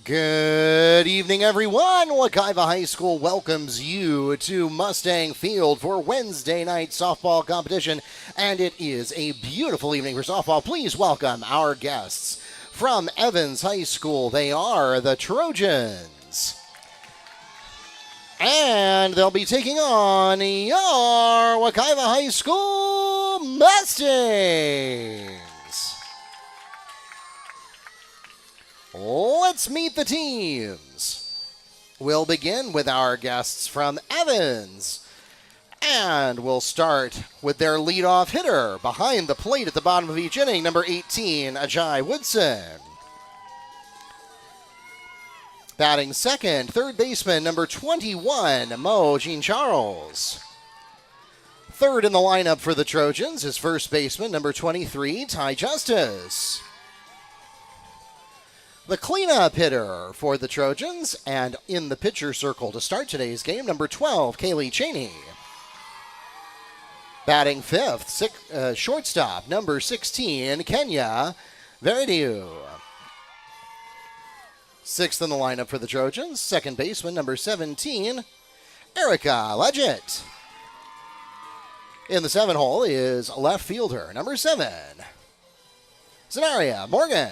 Good evening, everyone. Wekiva High School welcomes you to Mustang Field for Wednesday night softball competition, and it is a beautiful evening for softball. Please welcome our guests from Evans High School. They are the Trojans, and they'll be taking on your Wekiva High School Mustangs. Let's meet the teams. We'll begin with our guests from Evans. And we'll start with their leadoff hitter behind the plate at the bottom of each inning, number 18, Ajay Woodson. Batting second, third baseman, number 21, Mo Jean-Charles. Third in the lineup for the Trojans is first baseman, number 23, Ty Justice. The cleanup hitter for the Trojans, and in the pitcher circle to start today's game, number 12, Kaylee Cheney. Batting fifth, shortstop, number 16, Kenya Veridiu. Sixth in the lineup for the Trojans, second baseman, number 17, Erica Leggett. In the 7 hole is left fielder, number 7, Zenaria Morgan.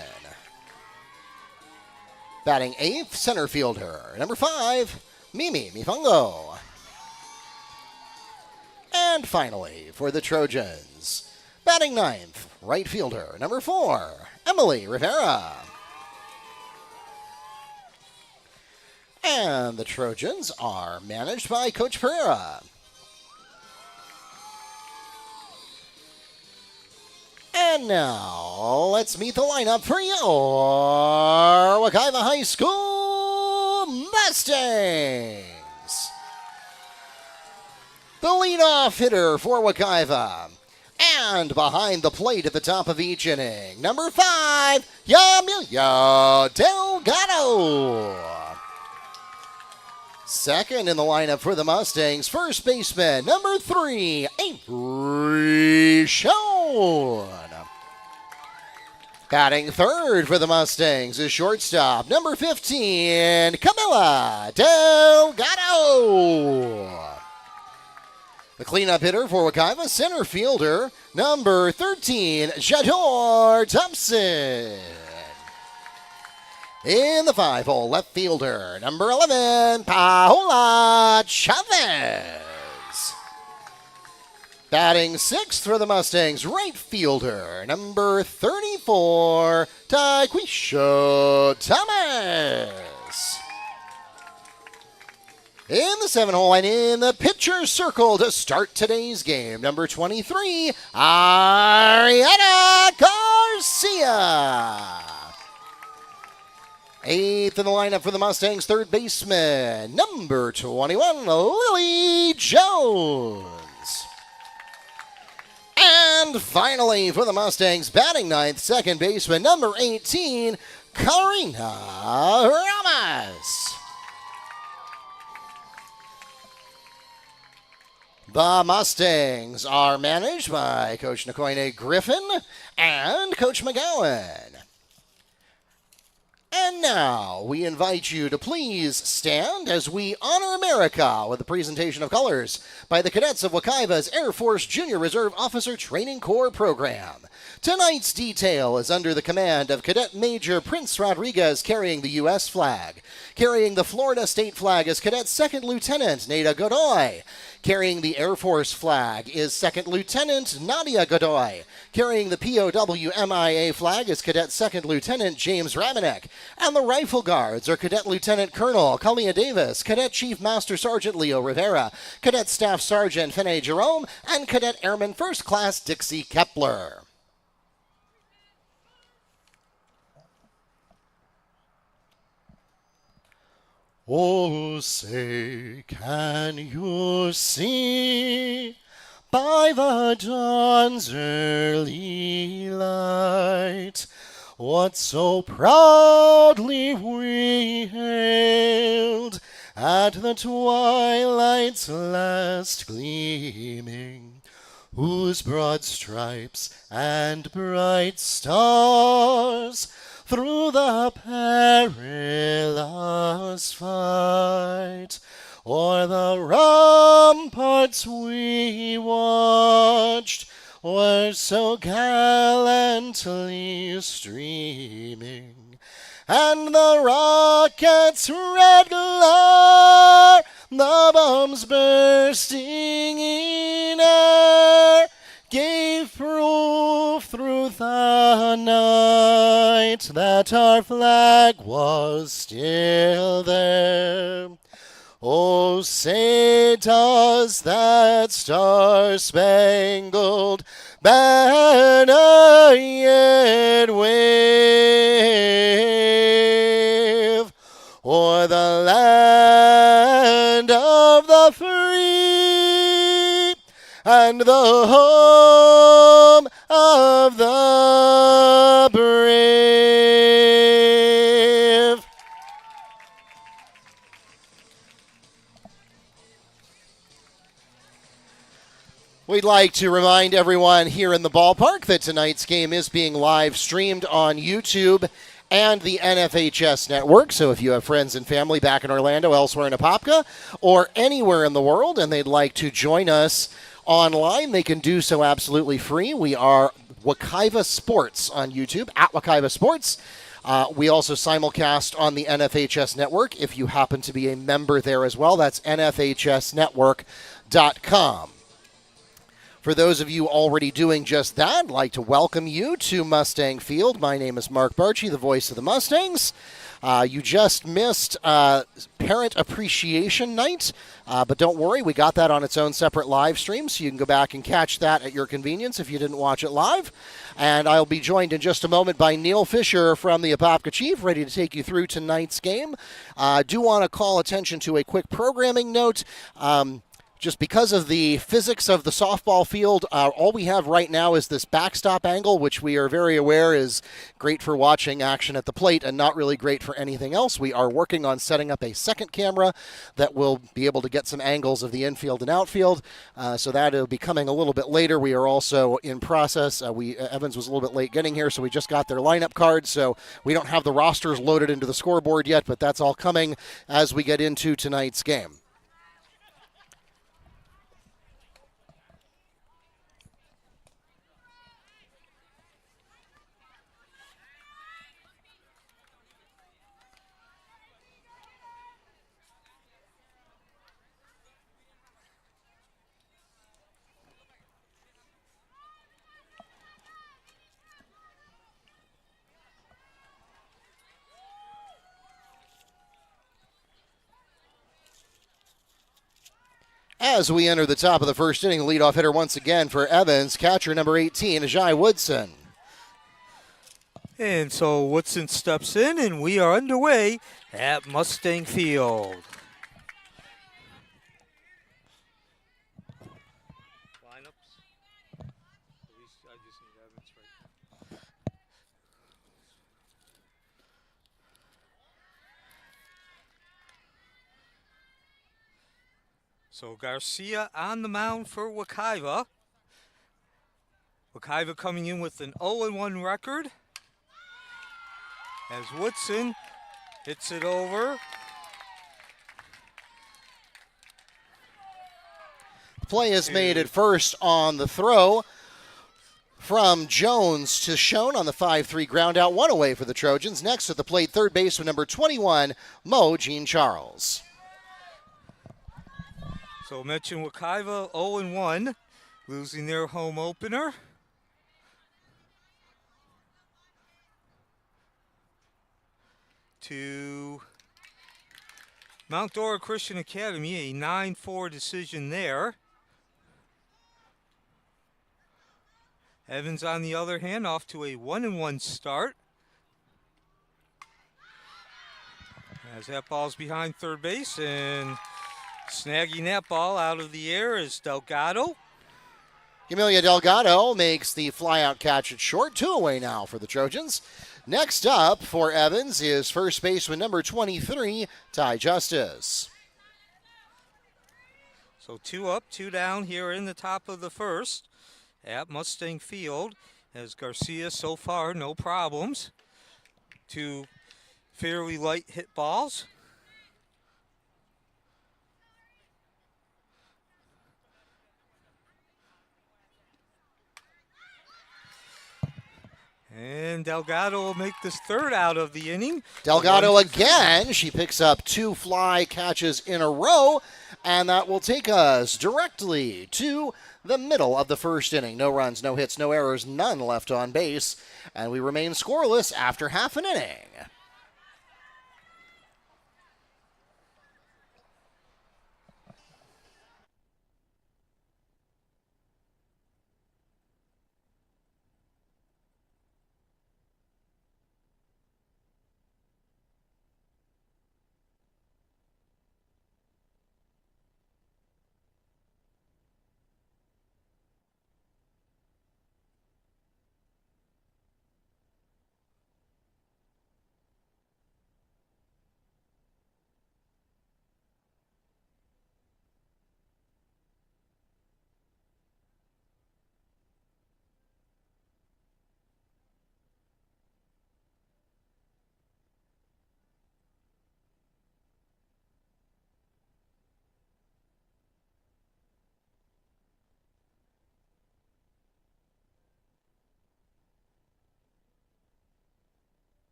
Batting eighth, center fielder, number 5, Mimi Mifungo. And finally, for the Trojans, batting ninth, right fielder, number 4, Emily Rivera. And the Trojans are managed by Coach Pereira. And now, let's meet the lineup for your Wekiva High School Mustangs. The leadoff hitter for Wekiva. And behind the plate at the top of each inning, number 5, Yamilia Delgado. Second in the lineup for the Mustangs, first baseman, number 3, Avery Schoen. Batting third for the Mustangs is shortstop, number 15, Camila Delgado. The cleanup hitter for Wekiva, center fielder, number 13, Jador Thompson. In the 5 hole, left fielder, number 11, Paola Chavez. Batting sixth for the Mustangs, right fielder, number 34, Taquisha Thomas. In the 7 hole and in the pitcher circle to start today's game, number 23, Ariana Garcia. Eighth in the lineup for the Mustangs, third baseman, number 21, Lily Jones. And finally for the Mustangs, batting ninth, second baseman, number 18, Karina Ramos. The Mustangs are managed by Coach Nkoine Griffin and Coach McGowan. And now, we invite you to please stand as we honor America with a presentation of colors by the cadets of Wekiva's Air Force Junior Reserve Officer Training Corps program. Tonight's detail is under the command of Cadet Major Prince Rodriguez carrying the U.S. flag. Carrying the Florida State flag is Cadet Second Lieutenant Nada Godoy. Carrying the Air Force flag is Second Lieutenant Nadia Godoy. Carrying the POW-MIA flag is Cadet Second Lieutenant James Ramanek. And the Rifle Guards are Cadet Lieutenant Colonel Kalia Davis, Cadet Chief Master Sergeant Leo Rivera, Cadet Staff Sergeant Fene Jerome, and Cadet Airman First Class Dixie Kepler. Oh, say, can you see by the dawn's early light what so proudly we hailed at the twilight's last gleaming, whose broad stripes and bright stars through the perilous fight. O'er the ramparts we watched were so gallantly streaming, and the rocket's red glare, the bombs bursting in air, gave proof through the night that our flag was still there. Oh, say does that star-spangled banner yet wave o'er the land of the free and the home of the brave. We'd like to remind everyone here in the ballpark that tonight's game is being live streamed on YouTube and the NFHS network. So if you have friends and family back in Orlando, elsewhere in Apopka, or anywhere in the world, and they'd like to join us online, they can do so absolutely free. We are Wekiva Sports on YouTube, at Wekiva Sports. We also simulcast on the NFHS network if you happen to be a member there as well. That's nfhsnetwork.com. For those of you already doing just that, I'd like to welcome you to Mustang Field. My name is Mark Barchi, the voice of the Mustangs. You just missed Parent Appreciation Night, but don't worry, we got that on its own separate live stream, so you can go back and catch that at your convenience if you didn't watch it live. And I'll be joined in just a moment by Neil Fisher from the Apopka Chief, ready to take you through tonight's game. Do want to call attention to a quick programming note. Just because of the physics of the softball field, all we have right now is this backstop angle, which we are very aware is great for watching action at the plate and not really great for anything else. We are working on setting up a second camera that will be able to get some angles of the infield and outfield, so that will be coming a little bit later. We are also in process. Evans was a little bit late getting here, so we just got their lineup cards, so we don't have the rosters loaded into the scoreboard yet, but that's all coming as we get into tonight's game. As we enter the top of the first inning, leadoff hitter once again for Evans, catcher number 18, Ajay Woodson. And so Woodson steps in, and we are underway at Mustang Field. Lineups. At least I just need Evans right. So Garcia on the mound for Wekiva. Wekiva coming in with an 0-1 record. As Woodson hits it over. The play is made at first on the throw from Jones to Schoen on the 5-3 ground out, one away for the Trojans. Next at the plate, third baseman number 21, Mo Jean Charles. So mention Wekiva 0-1, losing their home opener. To Mount Dora Christian Academy, a 9-4 decision there. Evans, on the other hand, off to a 1-1 start. As that ball's behind third base, and snagging that ball out of the air is Delgado. Emilia Delgado makes the flyout catch at short. 2 away now for the Trojans. Next up for Evans is first baseman number 23, Ty Justice. So 2 up, 2 down here in the top of the first at Mustang Field. As Garcia so far, no problems. 2 fairly light hit balls. And Delgado will make this 3rd out of the inning. Delgado again. She picks up 2 fly catches in a row, and that will take us directly to the middle of the 1st inning. No runs, no hits, no errors, none left on base, and we remain scoreless after half an inning.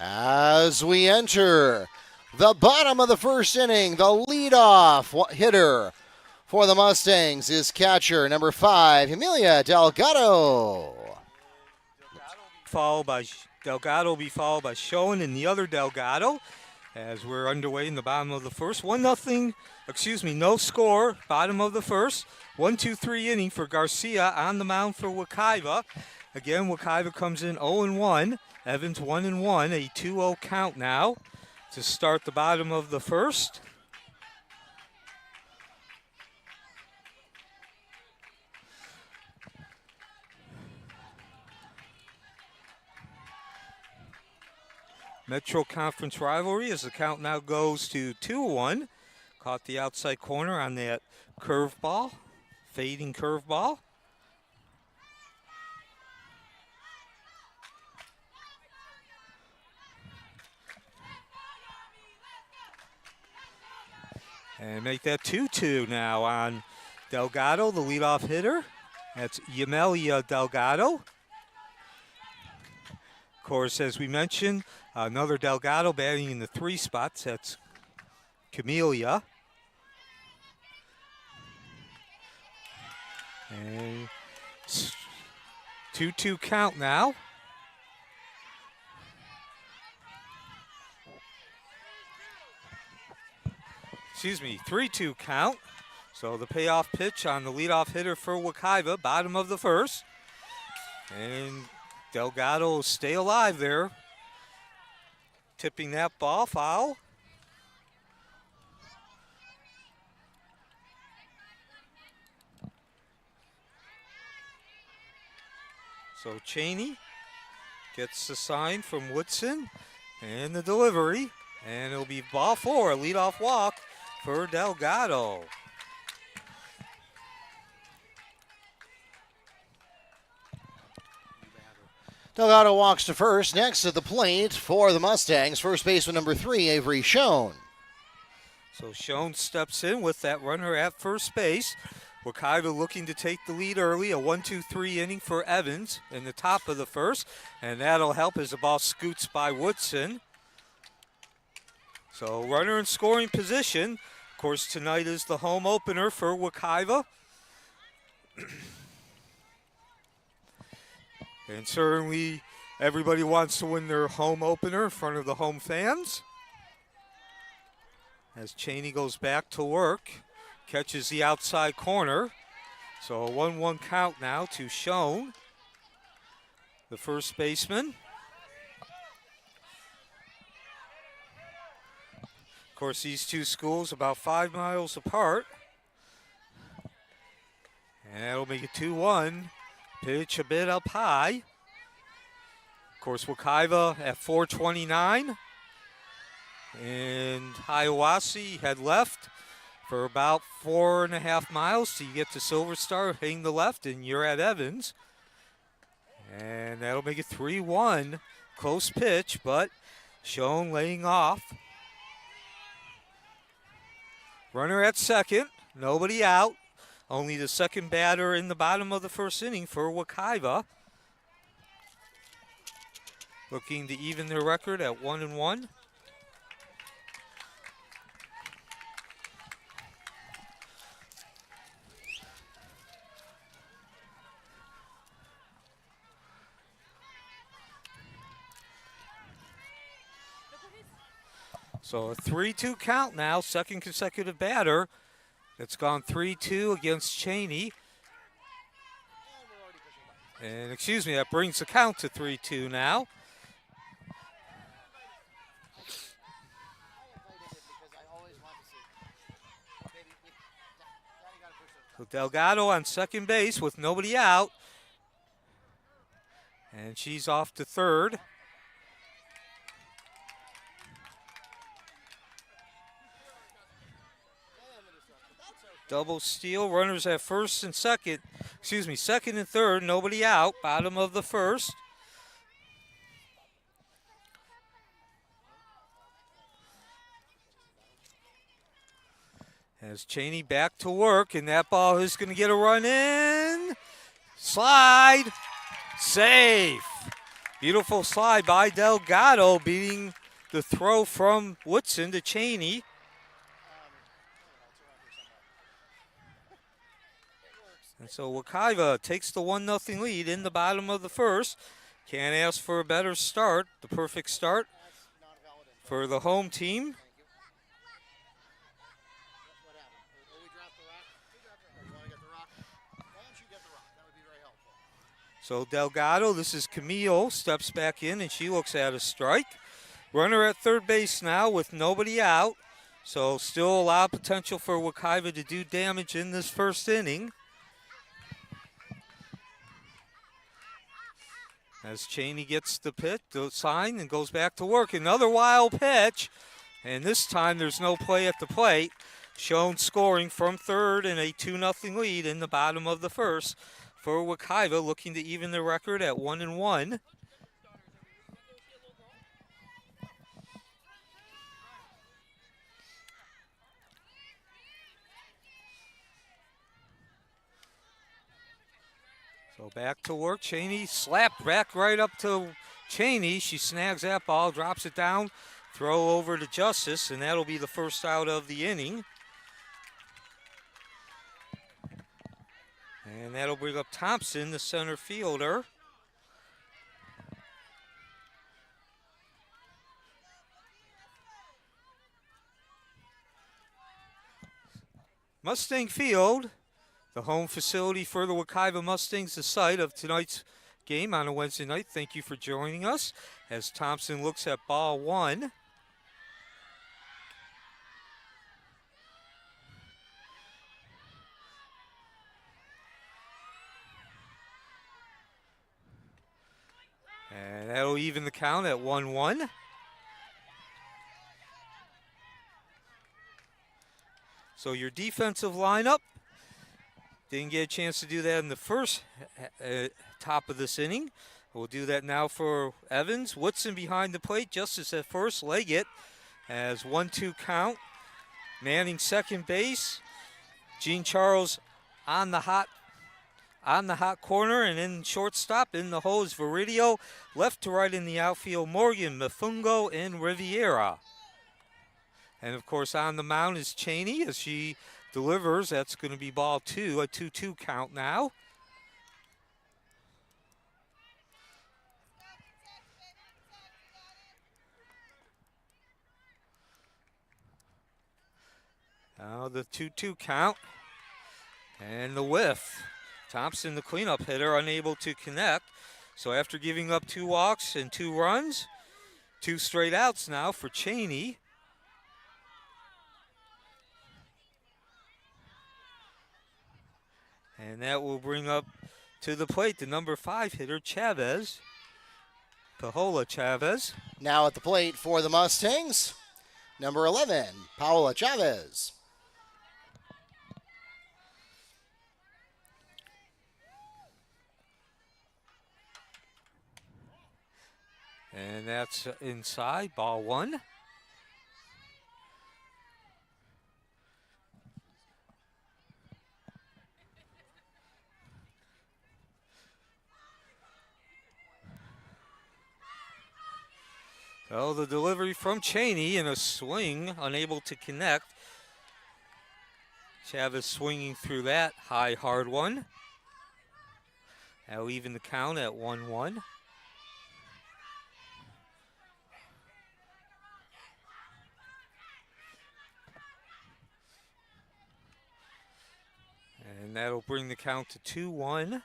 As we enter the bottom of the 1st inning, the leadoff hitter for the Mustangs is catcher number 5, Emilia Delgado. Delgado will be followed by Schoen and the other Delgado as we're underway in the bottom of the 1st. 1-0, no score, bottom of the 1st. 1-2-3 inning for Garcia on the mound for Wekiva. Again, Wekiva comes in 0-1. Evans 1-1, a 2-0 count now to start the bottom of the 1st. Metro Conference rivalry as the count now goes to 2-1. Caught the outside corner on that curveball, fading curveball. And make that 2-2 now on Delgado, the leadoff hitter. That's Yemelia Delgado. Of course, as we mentioned, another Delgado batting in the 3 spots. That's Camellia. And 2-2 count now. Excuse me, 3-2 count. So the payoff pitch on the leadoff hitter for Wekiva, bottom of the 1st. And Delgado will stay alive there. Tipping that ball foul. So Cheney gets the sign from Woodson and the delivery. And it'll be ball 4, a leadoff walk for Delgado. Delgado walks to first. Next at the plate for the Mustangs, first baseman number 3, Avery Schoen. So Schoen steps in with that runner at first base. Wekiva looking to take the lead early, a 1-2-3 inning for Evans in the top of the first, and that'll help as the ball scoots by Woodson. So runner in scoring position. Of course, tonight is the home opener for Wekiva. And certainly everybody wants to win their home opener in front of the home fans. As Cheney goes back to work, catches the outside corner. So a 1-1 count now to Schoen, the first baseman. Of course, these two schools about 5 miles apart. And that'll make it 2-1. Pitch a bit up high. Of course, Wekiva at 429. And Hiawassee had left for about 4.5 miles till you get to Silver Star, hitting the left, and you're at Evans. And that'll make it 3-1. Close pitch, but Schoen laying off. Runner at second, nobody out. Only the second batter in the bottom of the first inning for Wekiva. Looking to even their record at 1-1. So a 3-2 count now, second consecutive batter. It's gone 3-2 against Cheney. And excuse me, that brings the count to 3-2 now. So Delgado on second base with nobody out. And she's off to third. Double steal, runners at first and second. Excuse me, second and third, nobody out. Bottom of the first. As Cheney back to work, and that ball is going to get a run in. Slide. Safe. Beautiful slide by Delgado, beating the throw from Woodson to Cheney. And so Wekiva takes the 1-0 lead in the bottom of the first. Can't ask for a better start, the perfect start for the home team. So Delgado, this is Camille, steps back in and she looks at a strike. Runner at third base now with nobody out. So still a lot of potential for Wekiva to do damage in this first inning. As Cheney gets the pitch, the sign, and goes back to work. Another wild pitch, and this time there's no play at the plate. Schoen scoring from third in a 2-0 lead in the bottom of the first for Wekiva, looking to even the record at 1-1. So back to work. Cheney slapped back right up to Cheney. She snags that ball, drops it down, throw over to Justice, and that'll be the first out of the inning. And that'll bring up Thompson, the center fielder. Mustang Field, the home facility for the Wekiva Mustangs, the site of tonight's game on a Wednesday night. Thank you for joining us as Thompson looks at ball one. And that'll even the count at 1-1. So your defensive lineup, didn't get a chance to do that in the first top of this inning. We'll do that now for Evans. Woodson behind the plate, Justice at first, Leggett as 1-2 count. Manning second base. Jean Charles on the hot corner, and in shortstop in the hole is Viridio. Left to right in the outfield, Morgan, Mifungo, and Riviera. And of course on the mound is Cheney as she delivers. That's going to be ball 2, a 2-2 count now. Now the 2-2 count and the whiff. Thompson, the cleanup hitter, unable to connect. So after giving up 2 walks and 2 runs, 2 straight outs now for Cheney. And that will bring up to the plate the number 5 hitter, Chavez. Paola Chavez. Now at the plate for the Mustangs, number 11, Paola Chavez. And that's inside, ball 1. So the delivery from Cheney and a swing, unable to connect. Chavez swinging through that high, hard one. That'll even the count at 1-1. And that'll bring the count to 2-1.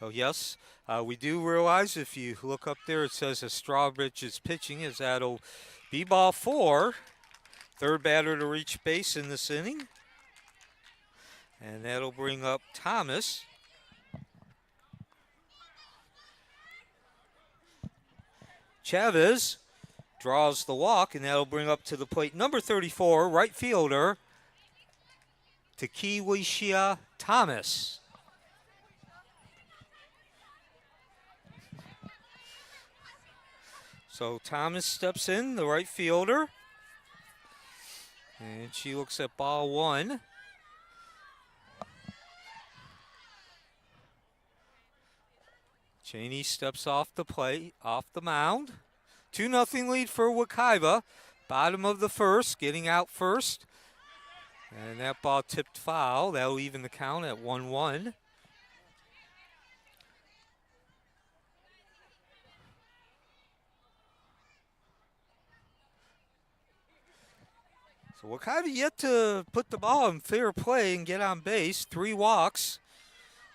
Oh, yes, we do realize if you look up there, it says Strawbridge is pitching, as that'll be ball 4. Third batter to reach base in this inning. And that'll bring up Thomas. Chavez draws the walk, and that'll bring up to the plate number 34, right fielder, Takiwishia Thomas. So Thomas steps in, the right fielder. And she looks at ball 1. Cheney steps off the plate, off the mound. 2-0 lead for Wekiva. Bottom of the first, getting out first. And that ball tipped foul. That'll even the count at 1-1. So Wekiva yet to put the ball in fair play and get on base. 3 walks,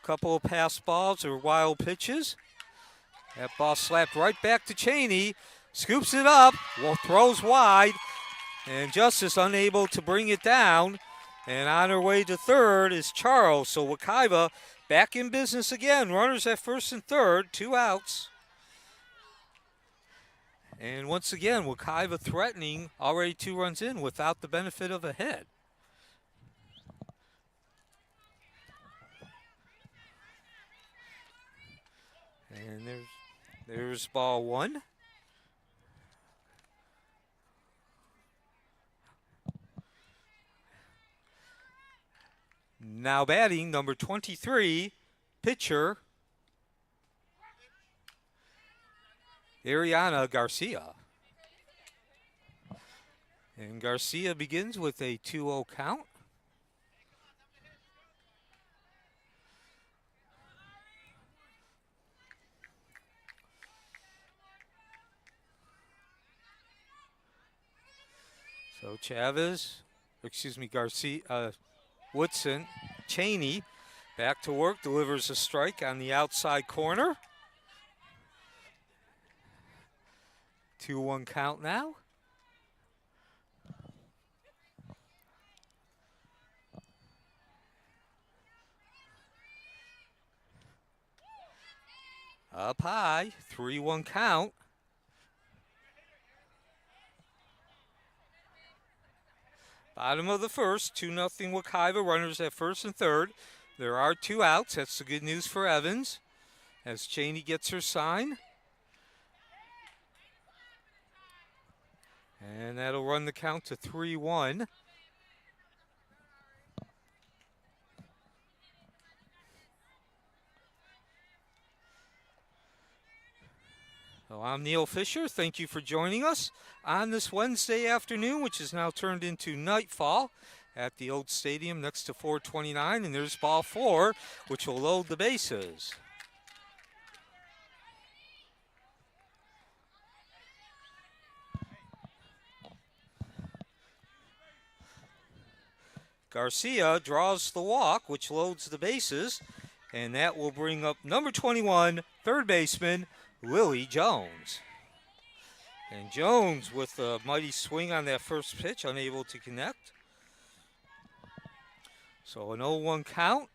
couple of pass balls or wild pitches. That ball slapped right back to Cheney. Scoops it up, throws wide, and Justice unable to bring it down. And on her way to third is Charles. So Wekiva back in business again. Runners at first and third, 2 outs. And once again, Wekiva threatening, already 2 runs in without the benefit of a hit. And there's ball 1. Now batting, number 23, pitcher, Ariana Garcia. And Garcia begins with a 2-0 count. So Garcia, Woodson, Cheney, back to work, delivers a strike on the outside corner. 2-1 count now. Up high, 3-1 count. Bottom of the first, 2-0 Wekiva, runners at first and third. There are 2 outs. That's the good news for Evans as Cheney gets her sign. And that'll run the count to 3-1. So I'm Neil Fisher. Thank you for joining us on this Wednesday afternoon, which is now turned into nightfall at the old stadium next to 429. And there's ball 4, which will load the bases. Garcia draws the walk, which loads the bases, and that will bring up number 21, third baseman, Willie Jones. And Jones with a mighty swing on that first pitch, unable to connect. So an 0-1 count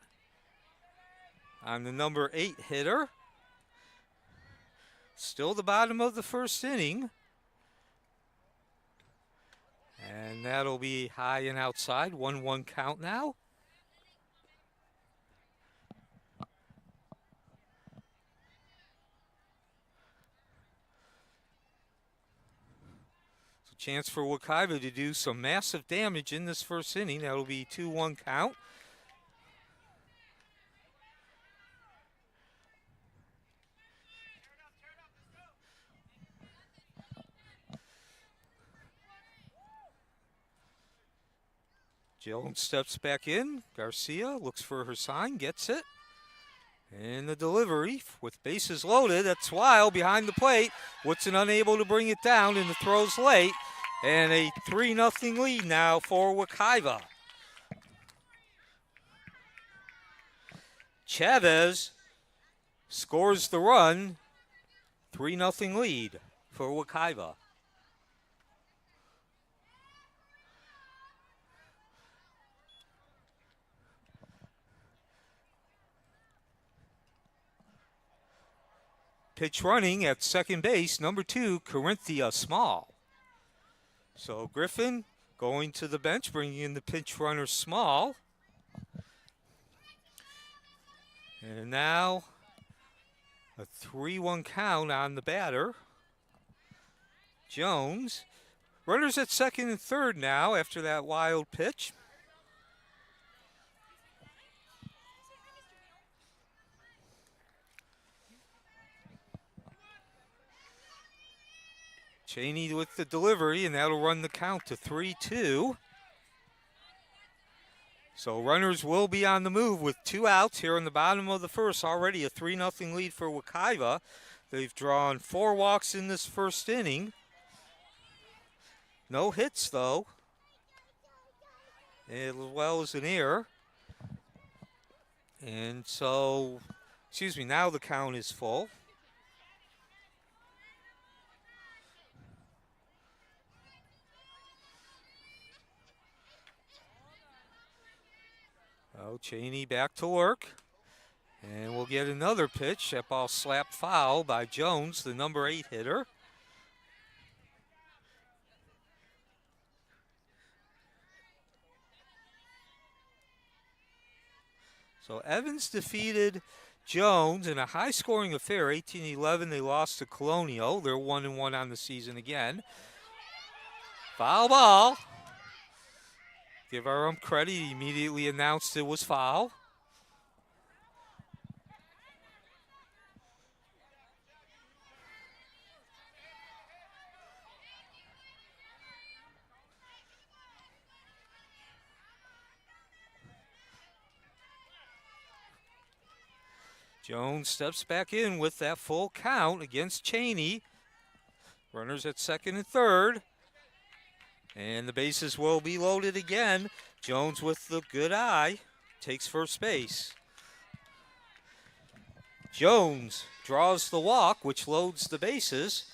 on the number 8 hitter. Still the bottom of the first inning. And that'll be high and outside, 1-1 count now. So chance for Wekiva to do some massive damage in this first inning. That'll be 2-1 count. Jones steps back in. Garcia looks for her sign, gets it. And the delivery with bases loaded. That's Wild behind the plate. Woodson unable to bring it down, and the throw's late. And a 3-0 lead now for Wekiva. Chavez scores the run. 3-0 lead for Wekiva. Pitch running at second base, number 2, Corinthia Small. So Griffin going to the bench, bringing in the pinch runner Small. And now a 3-1 count on the batter. Jones. Runners at second and third now after that wild pitch. Cheney with the delivery, and that'll run the count to 3-2. So runners will be on the move with 2 outs here in the bottom of the first. Already a 3-0 lead for Wekiva. They've drawn 4 walks in this first inning. No hits, though, as well as an error. And so, now the count is full. Oh, Cheney back to work. And we'll get another pitch. That ball slapped foul by Jones, the number 8 hitter. So Evans defeated Jones in a high-scoring affair. 18-11, they lost to Colonial. They're 1-1 on the season again. Foul ball. Give our ump credit. He immediately announced it was foul. Jones steps back in with that full count against Cheney. Runners at second and third. And the bases will be loaded again. Jones with the good eye takes first base. Jones draws the walk, which loads the bases.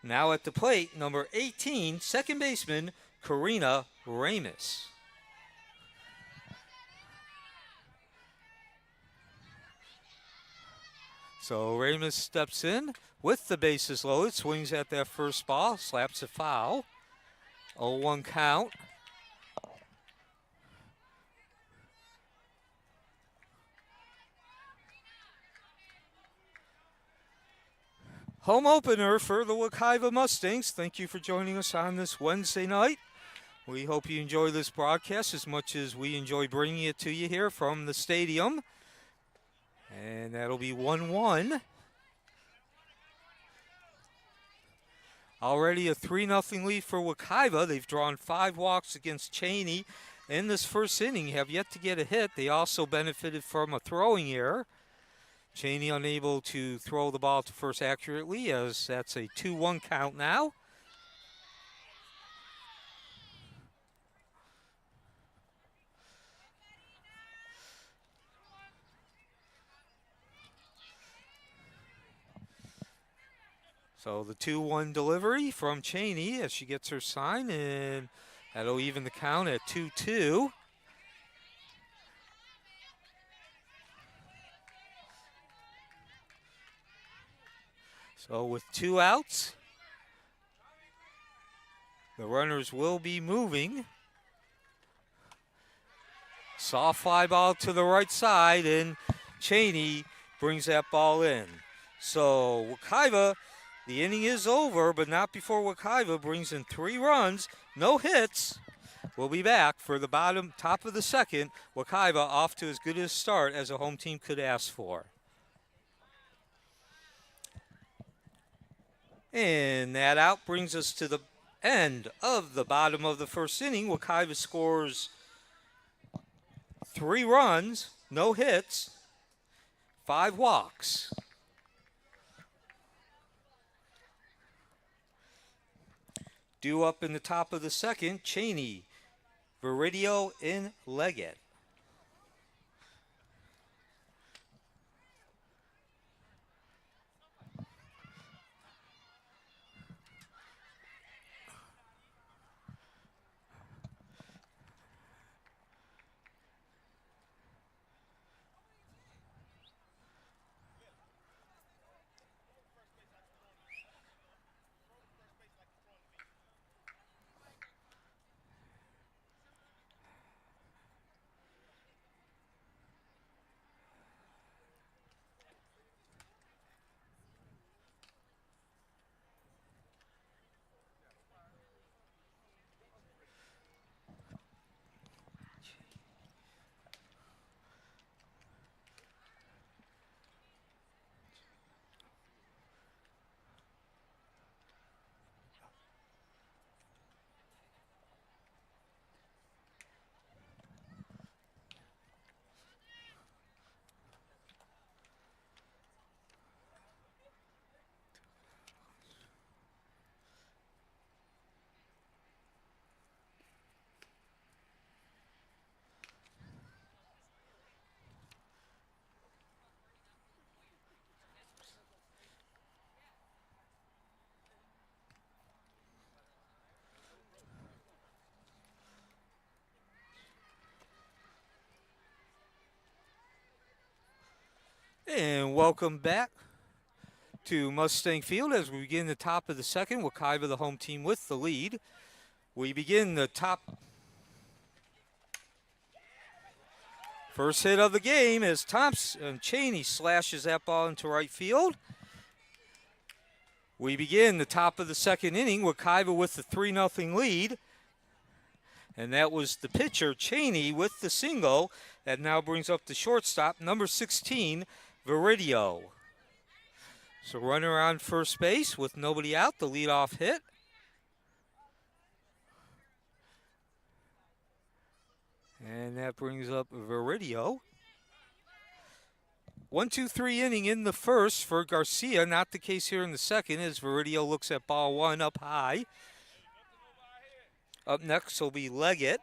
Now at the plate, number 18, second baseman, Karina Ramis. So Ramis steps in with the bases loaded, swings at that first ball, slaps a foul. 0-1 count. home opener for the Wekiva Mustangs. Thank you for joining us on this Wednesday night. We hope you enjoy this broadcast as much as we enjoy bringing it to you here from the stadium. And that'll be 1-1. Already a 3-0 lead for Wekiva. They've drawn 5 walks against Cheney in this first inning, have yet to get a hit. They also benefited from a throwing error. Cheney unable to throw the ball to first accurately, as that's a 2-1 count now. So the 2-1 delivery from Cheney as she gets her sign, and that'll even the count at 2-2. So with 2 outs, the runners will be moving. Soft fly ball to the right side, and Cheney brings that ball in. So Wekiva, the inning is over, but not before Wekiva brings in 3 runs, no hits. We'll be back for the top of the second. Wekiva off to as good a start as a home team could ask for. And that out brings us to the end of the bottom of the first inning. Wekiva scores 3 runs, no hits, 5 walks. Due up in the top of the second, Cheney, Viridio, and Leggett. And welcome back to Mustang Field as we begin the top of the second. Wekiva, the home team, with the lead. We begin the top. First hit of the game as Cheney slashes that ball into right field. We begin the top of the second inning. Wekiva with the 3-0 lead. And that was the pitcher, Cheney, with the single. That now brings up the shortstop, number 16, Viridio. So runner on first base with nobody out, the leadoff hit. And that brings up Viridio. 1-2-3 inning in the first for Garcia. Not the case here in the second as Viridio looks at ball 1 up high. Up next will be Leggett.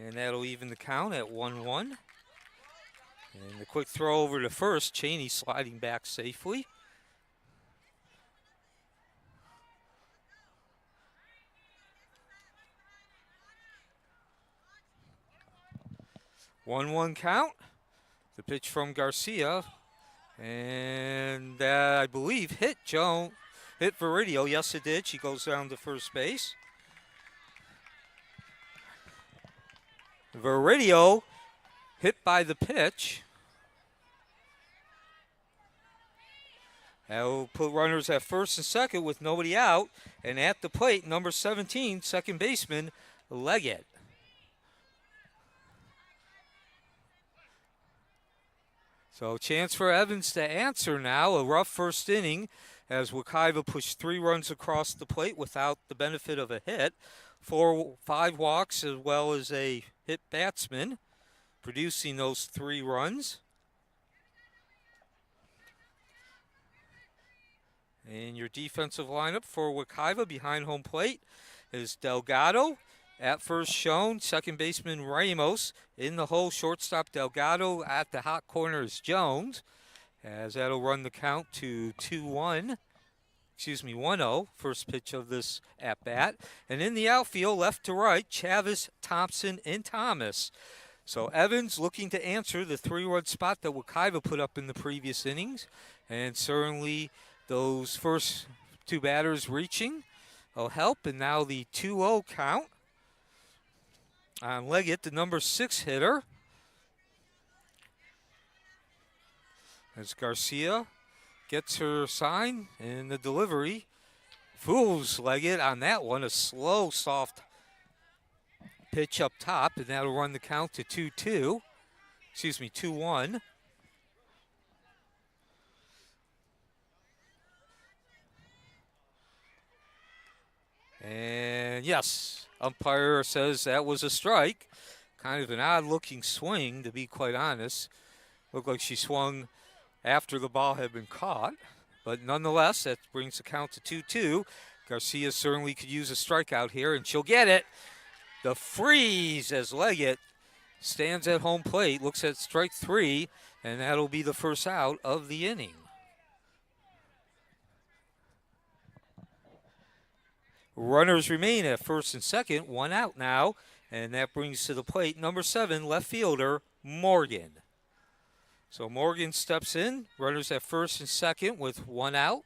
And that'll even the count at 1-1. And the quick throw over to first, Cheney sliding back safely. One count. The pitch from Garcia. And that, I believe, hit Viridio. Yes, it did. She goes down to first base. Viridio hit by the pitch. That will put runners at first and second with nobody out. And at the plate, number 17, second baseman, Leggett. So chance for Evans to answer now. A rough first inning as Wekiva pushed 3 runs across the plate without the benefit of a hit. 5 walks as well as a hit batsman, producing those 3 runs. And your defensive lineup for Wekiva behind home plate is Delgado. At first shown, second baseman Ramos. In the hole, shortstop Delgado. At the hot corner is Jones. As that'll run the count to 1-0. First pitch of this at-bat. And in the outfield, left to right, Chavez, Thompson, and Thomas. So Evans looking to answer the 3-run spot that Wekiva put up in the previous innings. And certainly those first 2 batters reaching will help. And now the 2-0 count on Leggett, the number 6 hitter. As Garcia gets her sign and the delivery. Fools Leggett on that one. A slow, soft pitch up top. And that'll run the count to 2-1. And yes, umpire says that was a strike. Kind of an odd-looking swing, to be quite honest. Looked like she swung after the ball had been caught. But nonetheless, that brings the count to 2-2. Garcia certainly could use a strikeout here, and she'll get it. The freeze as Leggett stands at home plate, looks at strike 3, and that'll be the first out of the inning. Runners remain at first and second, 1 out now, and that brings to the plate number 7, left fielder Morgan. So Morgan steps in, runners at first and second with 1 out.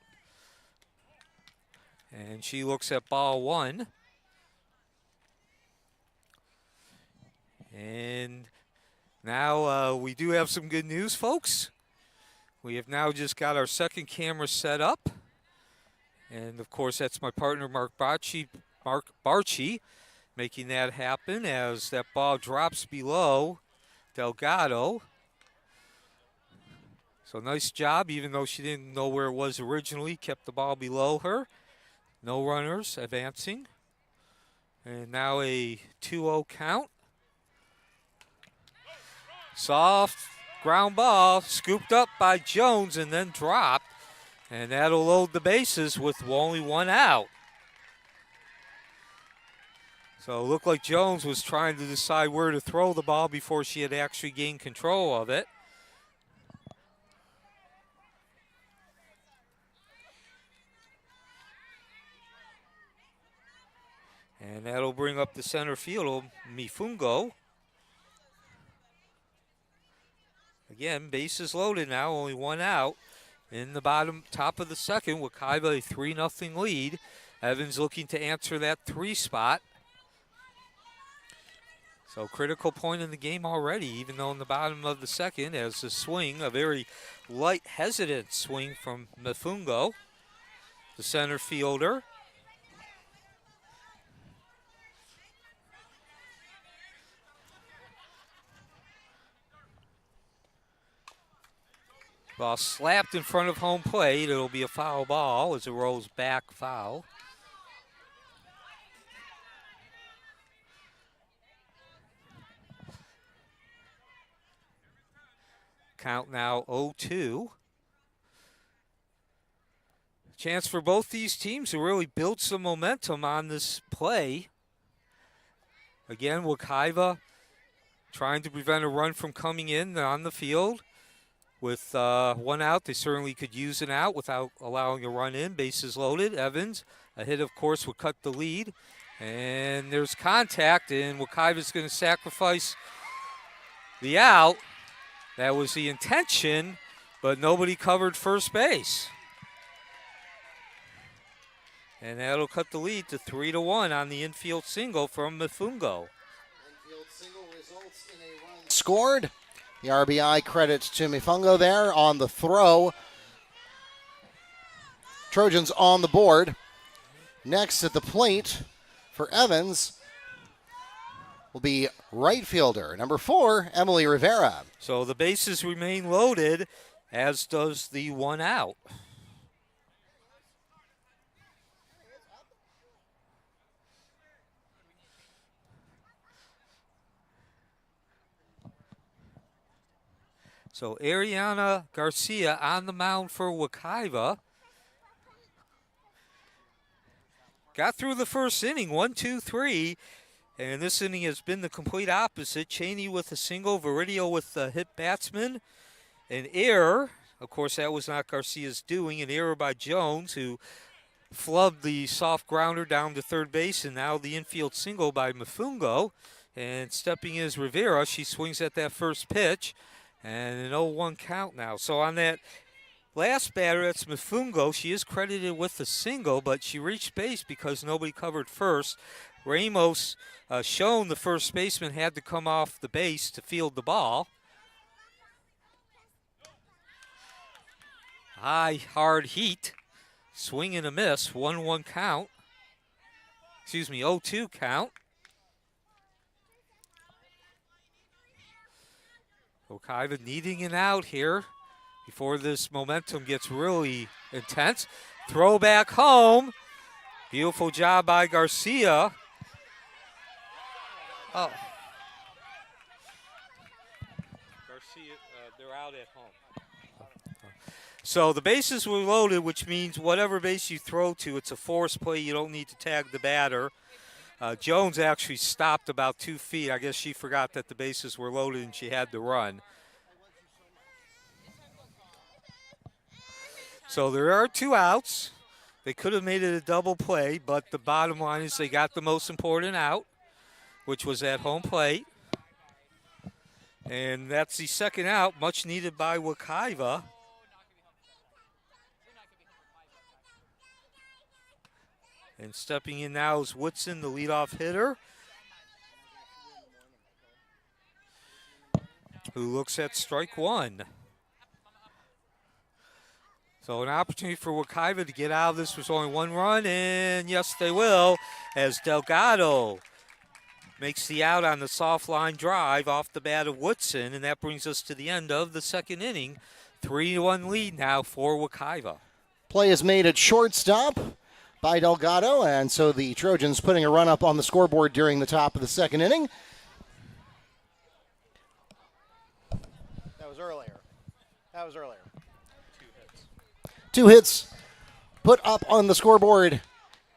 And she looks at ball 1. And now we do have some good news, folks. We have now just got our second camera set up. And, of course, that's my partner, Mark Barchi, making that happen as that ball drops below Delgado. So nice job, even though she didn't know where it was originally, kept the ball below her. No runners advancing. And now a 2-0 count. Soft ground ball, scooped up by Jones and then dropped. And that'll load the bases with only 1 out. So it looked like Jones was trying to decide where to throw the ball before she had actually gained control of it. And that'll bring up the center field, Mifungo. Again, bases loaded now, only 1 out. In the top of the second, Wekiva a 3-0 lead. Evans looking to answer that 3 spot. So critical point in the game already, even though in the bottom of the second, as the swing, a very light, hesitant swing from Mifungo, the center fielder. Ball slapped in front of home plate. It'll be a foul ball as it rolls back foul. Count now 0-2. Chance for both these teams to really build some momentum on this play. Again, Wekiva trying to prevent a run from coming in on the field. With 1 out, they certainly could use an out without allowing a run in. Bases loaded. Evans, a hit, of course, would cut the lead. And there's contact, and Wekiva's going to sacrifice the out. That was the intention, but nobody covered first base. And that'll cut the lead to 3-1 on the infield single from Mifungo. Infield single Scored. The RBI credit to Mifungo there on the throw. Trojans on the board. Next at the plate for Evans will be right fielder, number 4, Emily Rivera. So the bases remain loaded, as does the one out. So Ariana Garcia on the mound for Wekiva. Got through the first inning, 1-2-3. And this inning has been the complete opposite. Cheney with a single, Viridio with a hit batsman. An error. Of course, that was not Garcia's doing. An error by Jones, who flubbed the soft grounder down to third base. And now the infield single by Mifungo. And stepping in is Rivera. She swings at that first pitch. And an 0-1 count now. So on that last batter, that's Mifungo. She is credited with the single, but she reached base because nobody covered first. Ramos, shown the first baseman, had to come off the base to field the ball. High, hard heat. Swing and a miss. 1-1 count. Excuse me, 0-2 count. Wekiva needing an out here before this momentum gets really intense. Throw back home. Beautiful job by Garcia. Oh. Garcia, they're out at home. So the bases were loaded, which means whatever base you throw to, it's a force play. You don't need to tag the batter. Jones actually stopped about 2 feet. I guess she forgot that the bases were loaded and she had to run. So there are 2 outs. They could have made it a double play, but the bottom line is they got the most important out, which was at home plate. And that's the second out, much needed by Wekiva. And stepping in now is Woodson, the leadoff hitter, who looks at strike 1. So an opportunity for Wekiva to get out of this. Was only 1 run, and yes, they will, as Delgado makes the out on the soft line drive off the bat of Woodson, and that brings us to the end of the second inning. 3-1 lead now for Wekiva. Play is made at shortstop by Delgado, and so the Trojans putting a run up on the scoreboard during the top of the second inning. That was earlier. 2 hits put up on the scoreboard,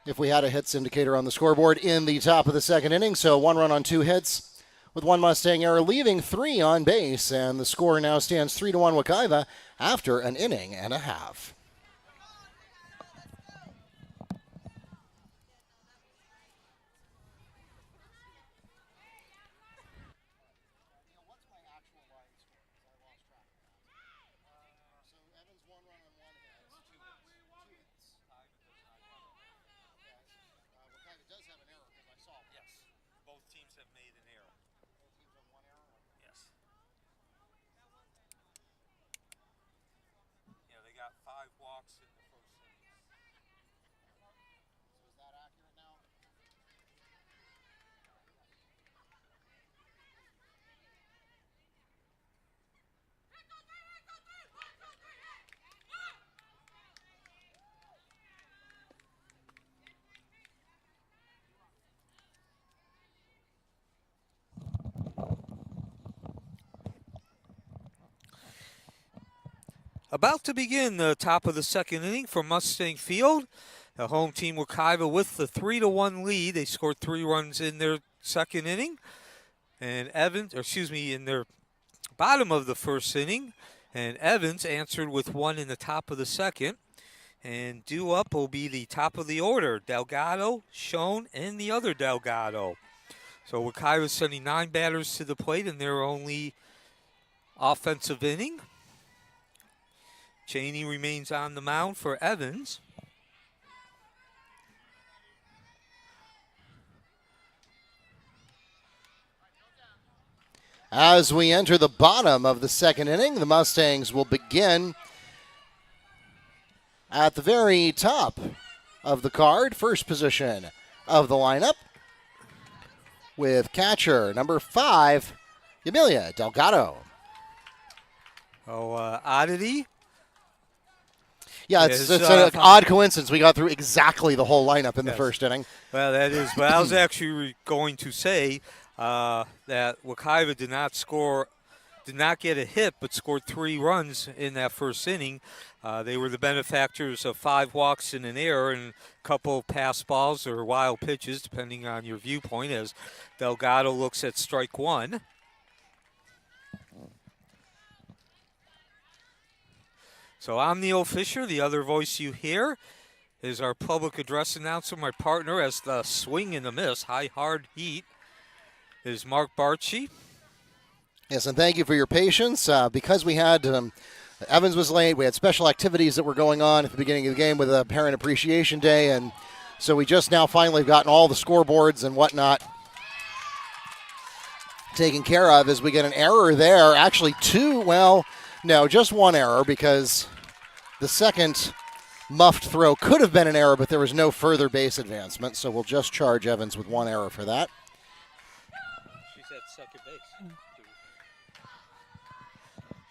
if we had a hits indicator on the scoreboard, in the top of the second inning. So 1 run on 2 hits with 1 Mustang error, leaving 3 on base. And the score now stands 3-1 Wekiva after an inning and a half. About to begin the top of the second inning from Mustang Field. The home team Wekiva with the 3-1 lead. They scored 3 runs in their second inning. And in their bottom of the first inning. And Evans answered with 1 in the top of the second. And due up will be the top of the order. Delgado, Schoen, and the other Delgado. So Wekiva sending 9 batters to the plate in their only offensive inning. Cheney remains on the mound for Evans. As we enter the bottom of the second inning, the Mustangs will begin at the very top of the card, first position of the lineup, with catcher number 5, Emilia Delgado. Oddity. Yeah, it's an odd coincidence. We got through exactly the whole lineup in the first inning. Well, that is. But I was actually going to say that Wekiva did not get a hit, but scored 3 runs in that first inning. They were the benefactors of 5 walks and an error and a couple of pass balls or wild pitches, depending on your viewpoint, as Delgado looks at strike 1. So I'm Neil Fisher. The other voice you hear is our public address announcer, my partner, as the swing and the miss, high hard heat, is Mark Barchi. Yes, and thank you for your patience. Because we had Evans was late, we had special activities that were going on at the beginning of the game with a Parent Appreciation Day, and so we just now finally have gotten all the scoreboards and whatnot taken care of as we get an error there. Actually, just one error, because the second muffed throw could have been an error, but there was no further base advancement, so we'll just charge Evans with 1 error for that. She's at second base.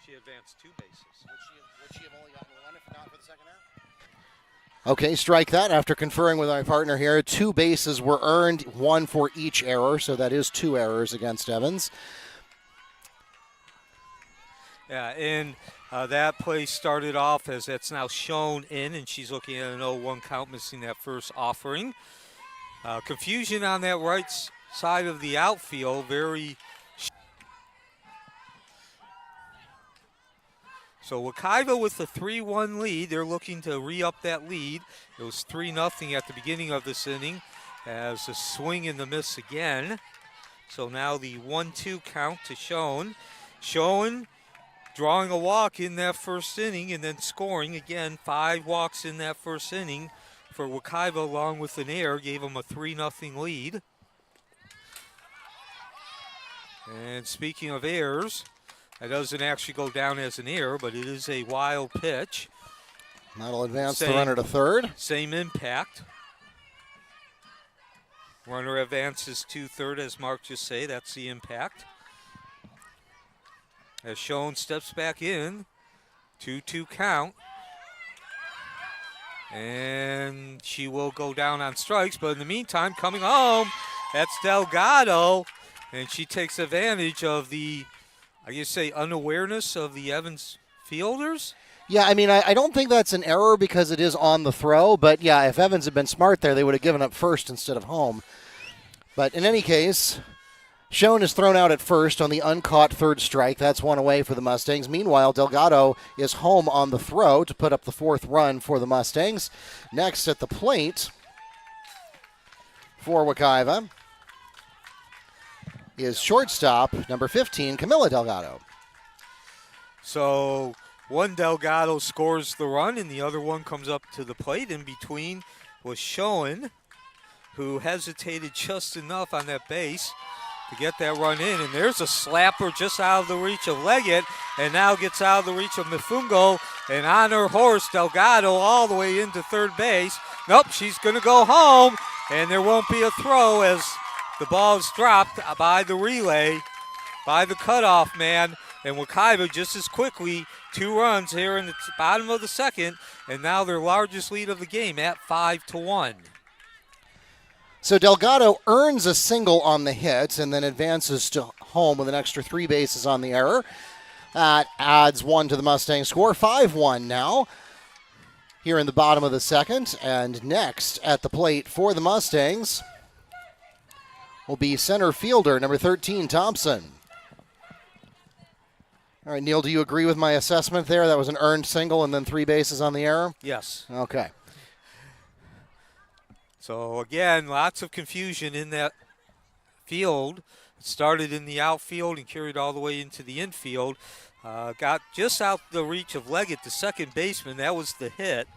She advanced 2 bases. Would she have only gotten 1 if not for the second error? Okay, strike that. After conferring with my partner here, 2 bases were earned, 1 for each error, so that is 2 errors against Evans. Yeah, and that play started off as that's now shown in, and she's looking at an 0-1 count, missing that first offering. Confusion on that right side of the outfield, So Wekiva with the 3-1 lead. They're looking to re-up that lead. It was 3-0 at the beginning of this inning, as a swing and the miss again. So now the 1-2 count to Schoen. Schoen drawing a walk in that first inning and then scoring again. 5 walks in that first inning for Wekiva, along with an error, gave them a 3-0 lead. And speaking of errors, that doesn't actually go down as an error, but it is a wild pitch. That'll advance the runner to third. Same impact. Runner advances to third, as Mark just said. That's the impact. As Schoen steps back in, 2-2 count. And she will go down on strikes, but in the meantime, coming home, that's Delgado. And she takes advantage of the, unawareness of the Evans fielders. Yeah, I mean, I don't think that's an error because it is on the throw, but yeah, if Evans had been smart there, they would have given up first instead of home. But in any case, Schoen is thrown out at first on the uncaught third strike. That's 1 away for the Mustangs. Meanwhile, Delgado is home on the throw to put up the 4th run for the Mustangs. Next at the plate for Wekiva is shortstop number 15, Camila Delgado. So one Delgado scores the run, and the other one comes up to the plate. In between was Schoen, who hesitated just enough on that base to get that run in. And there's a slapper just out of the reach of Leggett, and now gets out of the reach of Mifungo. And on her horse, Delgado all the way into third base. Nope, she's going to go home, and there won't be a throw as the ball is dropped by the relay, by the cutoff man. And Wekiva just as quickly, 2 runs here in the bottom of the second, and now their largest lead of the game at 5-1. So Delgado earns a single on the hit and then advances to home with an extra 3 bases on the error. That adds 1 to the Mustang score. 5-1 now here in the bottom of the second. And next at the plate for the Mustangs will be center fielder number 13, Thompson. All right, Neil, do you agree with my assessment there? That was an earned single and then 3 bases on the error? Yes. Okay. So, again, lots of confusion in that field. It started in the outfield and carried all the way into the infield. Got just out the reach of Leggett, the second baseman. That was the hit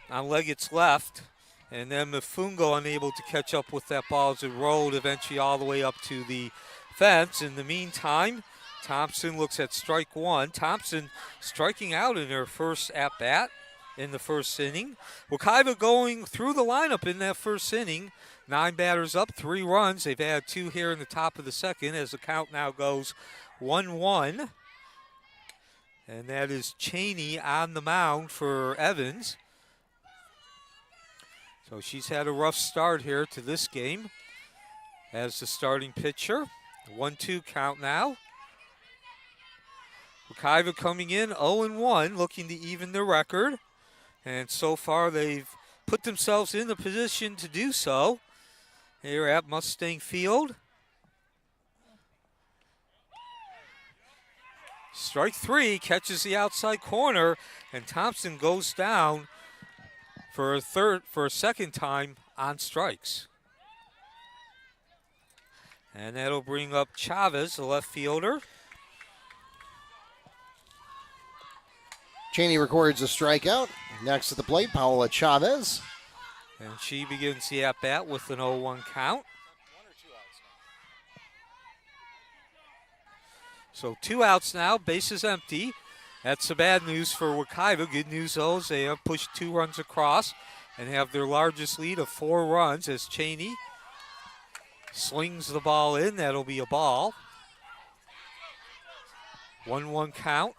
on Leggett's left. And then Mifungo unable to catch up with that ball as it rolled eventually all the way up to the fence. In the meantime, Thompson looks at strike one. Thompson striking out in her first at-bat in the first inning. Wekiva going through the lineup in that first inning. 9 batters up, 3 runs. They've had 2 here in the top of the second as the count now goes 1-1. And that is Cheney on the mound for Evans. So she's had a rough start here to this game as the starting pitcher. 1-2 count now. Wekiva coming in 0-1, looking to even their record. And so far they've put themselves in the position to do so here at Mustang Field. Strike 3, catches the outside corner, and Thompson goes down for a second time on strikes. And that'll bring up Chavez, the left fielder. Cheney records a strikeout. Next at the plate, Paola Chavez. And she begins the at-bat with an 0-1 count. So 2 outs now, bases empty. That's the bad news for Wekiva. Good news, though, is they have pushed 2 runs across and have their largest lead of 4 runs as Cheney slings the ball in. That'll be a ball. 1-1 count.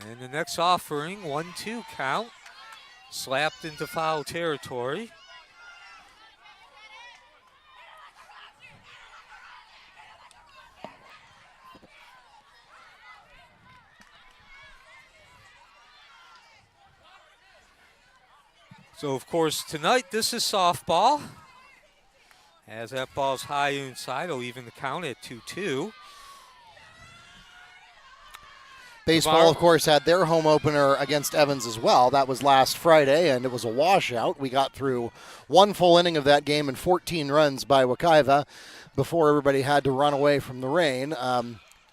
And the next offering, 1-2 count, slapped into foul territory. So, of course, tonight this is softball. As that ball's high inside, it'll even the count at 2-2. Baseball, of course, had their home opener against Evans as well. That was last Friday, and it was a washout. We got through 1 full inning of that game and 14 runs by Wekiva before everybody had to run away from the rain.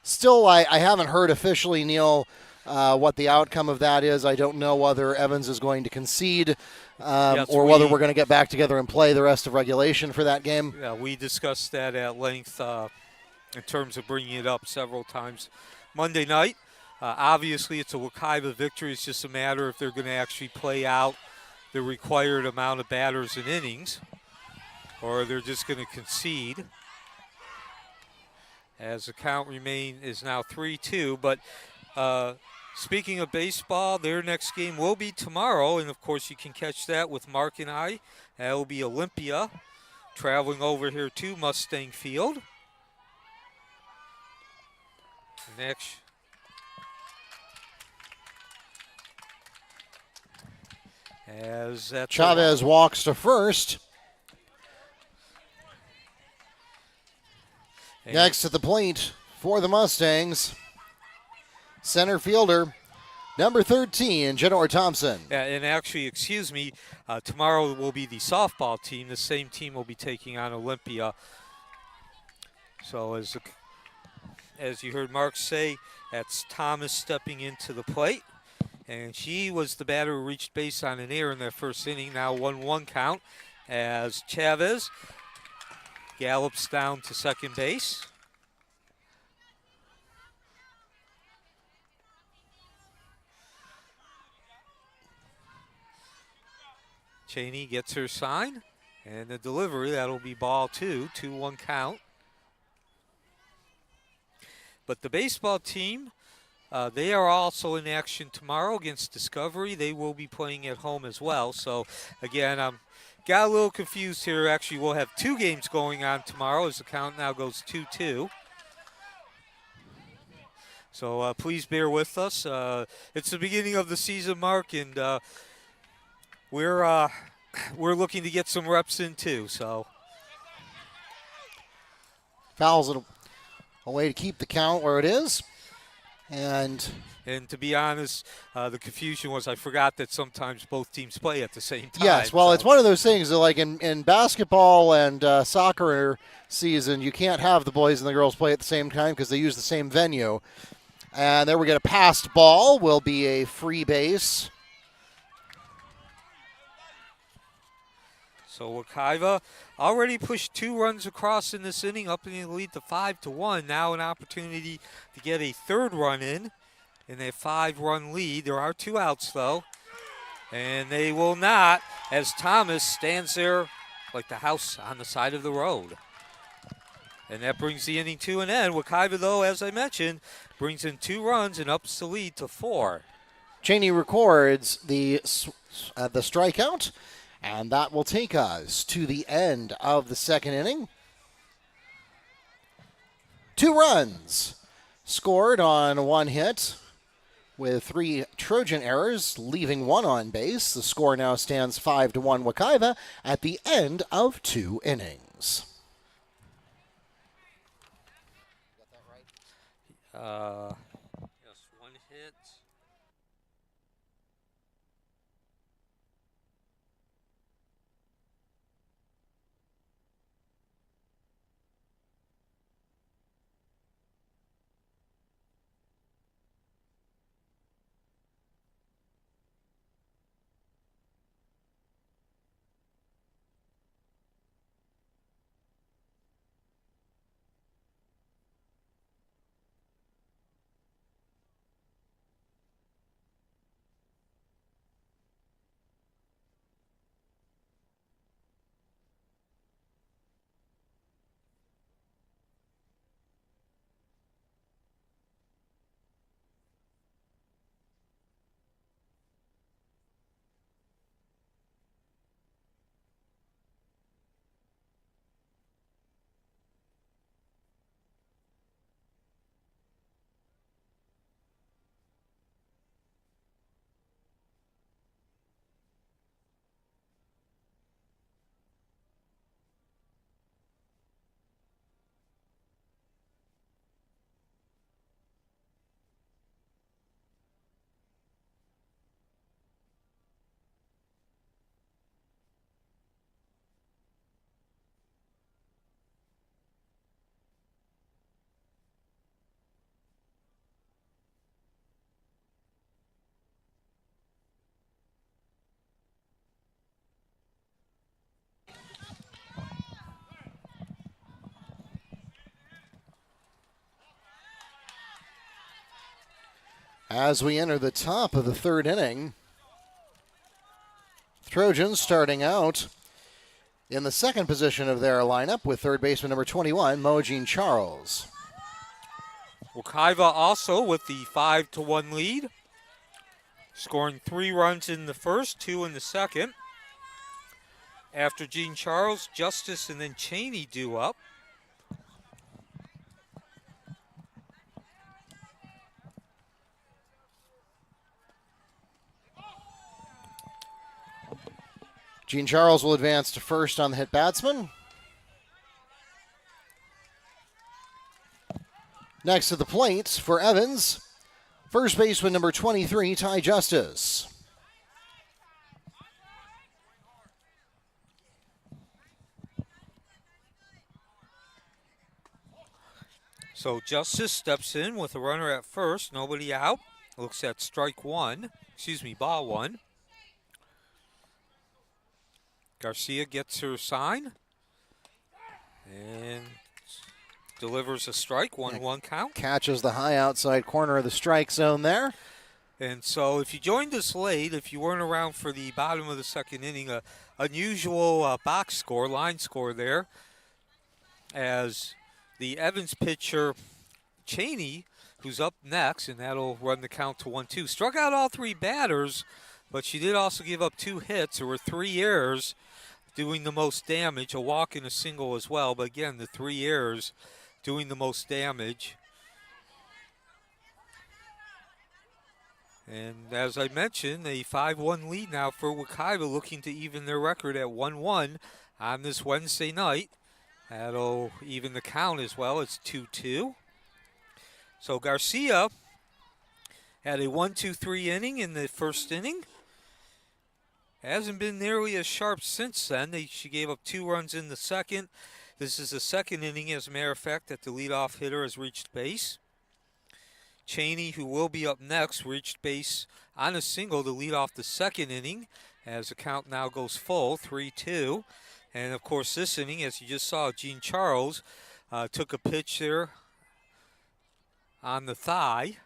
Still, I haven't heard officially, Neil, what the outcome of that is. I don't know whether Evans is going to concede or whether we're going to get back together and play the rest of regulation for that game. Yeah, we discussed that at length in terms of bringing it up several times Monday night. Obviously, it's a Wekiva victory. It's just a matter if they're going to actually play out the required amount of batters and innings, or they're just going to concede. As the count is now 3-2. But speaking of baseball, their next game will be tomorrow, and of course you can catch that with Mark and I. That will be Olympia, traveling over here to Mustang Field. Next. As Chavez walks to first. Next at the plate for the Mustangs, center fielder, number 13, Jennifer Thompson. Yeah, and actually, excuse me, tomorrow will be the softball team. The same team will be taking on Olympia. So as you heard Mark say, that's Thomas stepping into the plate. And she was the batter who reached base on an error in that first inning. Now 1-1 count as Chavez gallops down to second base. Cheney gets her sign. And the delivery, that'll be ball 2, 2-1 count. But the baseball team, they are also in action tomorrow against Discovery. They will be playing at home as well. So, again, I'm got a little confused here. Actually, we'll have 2 games going on tomorrow as the count now goes 2-2. So please bear with us. It's the beginning of the season, Mark, and we're looking to get some reps in too. So fouls it a way to keep the count where it is. And to be honest, the confusion was I forgot that sometimes both teams play at the same time. Yes, well, it's one of those things that, like in basketball and soccer season, you can't have the boys and the girls play at the same time because they use the same venue. And there we get a passed ball. Will be a free base. So Wekiva already pushed 2 runs across in this inning, up in the lead to 5-1. Now an opportunity to get a 3rd run in a 5-run lead. There are 2 outs, though, and they will not, as Thomas stands there like the house on the side of the road. And that brings the inning to an end. Wekiva, though, as I mentioned, brings in 2 runs and ups the lead to 4. Cheney records the strikeout, and that will take us to the end of the 2nd inning. 2 runs scored on 1 hit with 3 Trojan errors, leaving 1 on base. The score now stands 5-1 Wekiva at the end of 2 innings. Yes, 1 hit. As we enter the top of the 3rd inning, Trojans starting out in the 2nd position of their lineup with 3rd baseman number 21, Jean Charles. Wekiva also with the 5-1 lead, scoring 3 runs in the 1st, 2 in the 2nd. After Jean Charles, Justice and then Cheney due up. Jean Charles will advance to 1st on the hit batsman. Next to the plate for Evans, 1st baseman number 23, Ty Justice. So Justice steps in with a runner at 1st, nobody out. Looks at ball 1. Garcia gets her sign and delivers a strike, 1-1 count. Catches the high outside corner of the strike zone there. And so if you joined us late, if you weren't around for the bottom of the 2nd inning, a unusual line score there, as the Evans pitcher, Cheney, who's up next, and that'll run the count to 1-2, struck out all 3 batters, but she did also give up 2 hits. There were 3 errors doing the most damage, a walk and a single as well. But again, the 3 errors doing the most damage. And as I mentioned, a 5-1 lead now for Wekiva, looking to even their record at 1-1 on this Wednesday night. That'll even the count as well. It's 2-2. So Garcia had a 1-2-3 inning in the 1st inning. Hasn't been nearly as sharp since then. She gave up 2 runs in the 2nd. This is the 2nd inning, as a matter of fact, that the leadoff hitter has reached base. Cheney, who will be up next, reached base on a single to lead off the 2nd inning. as the count now goes full, 3-2. And, of course, this inning, as you just saw, Gene Charles took a pitch there on the thigh.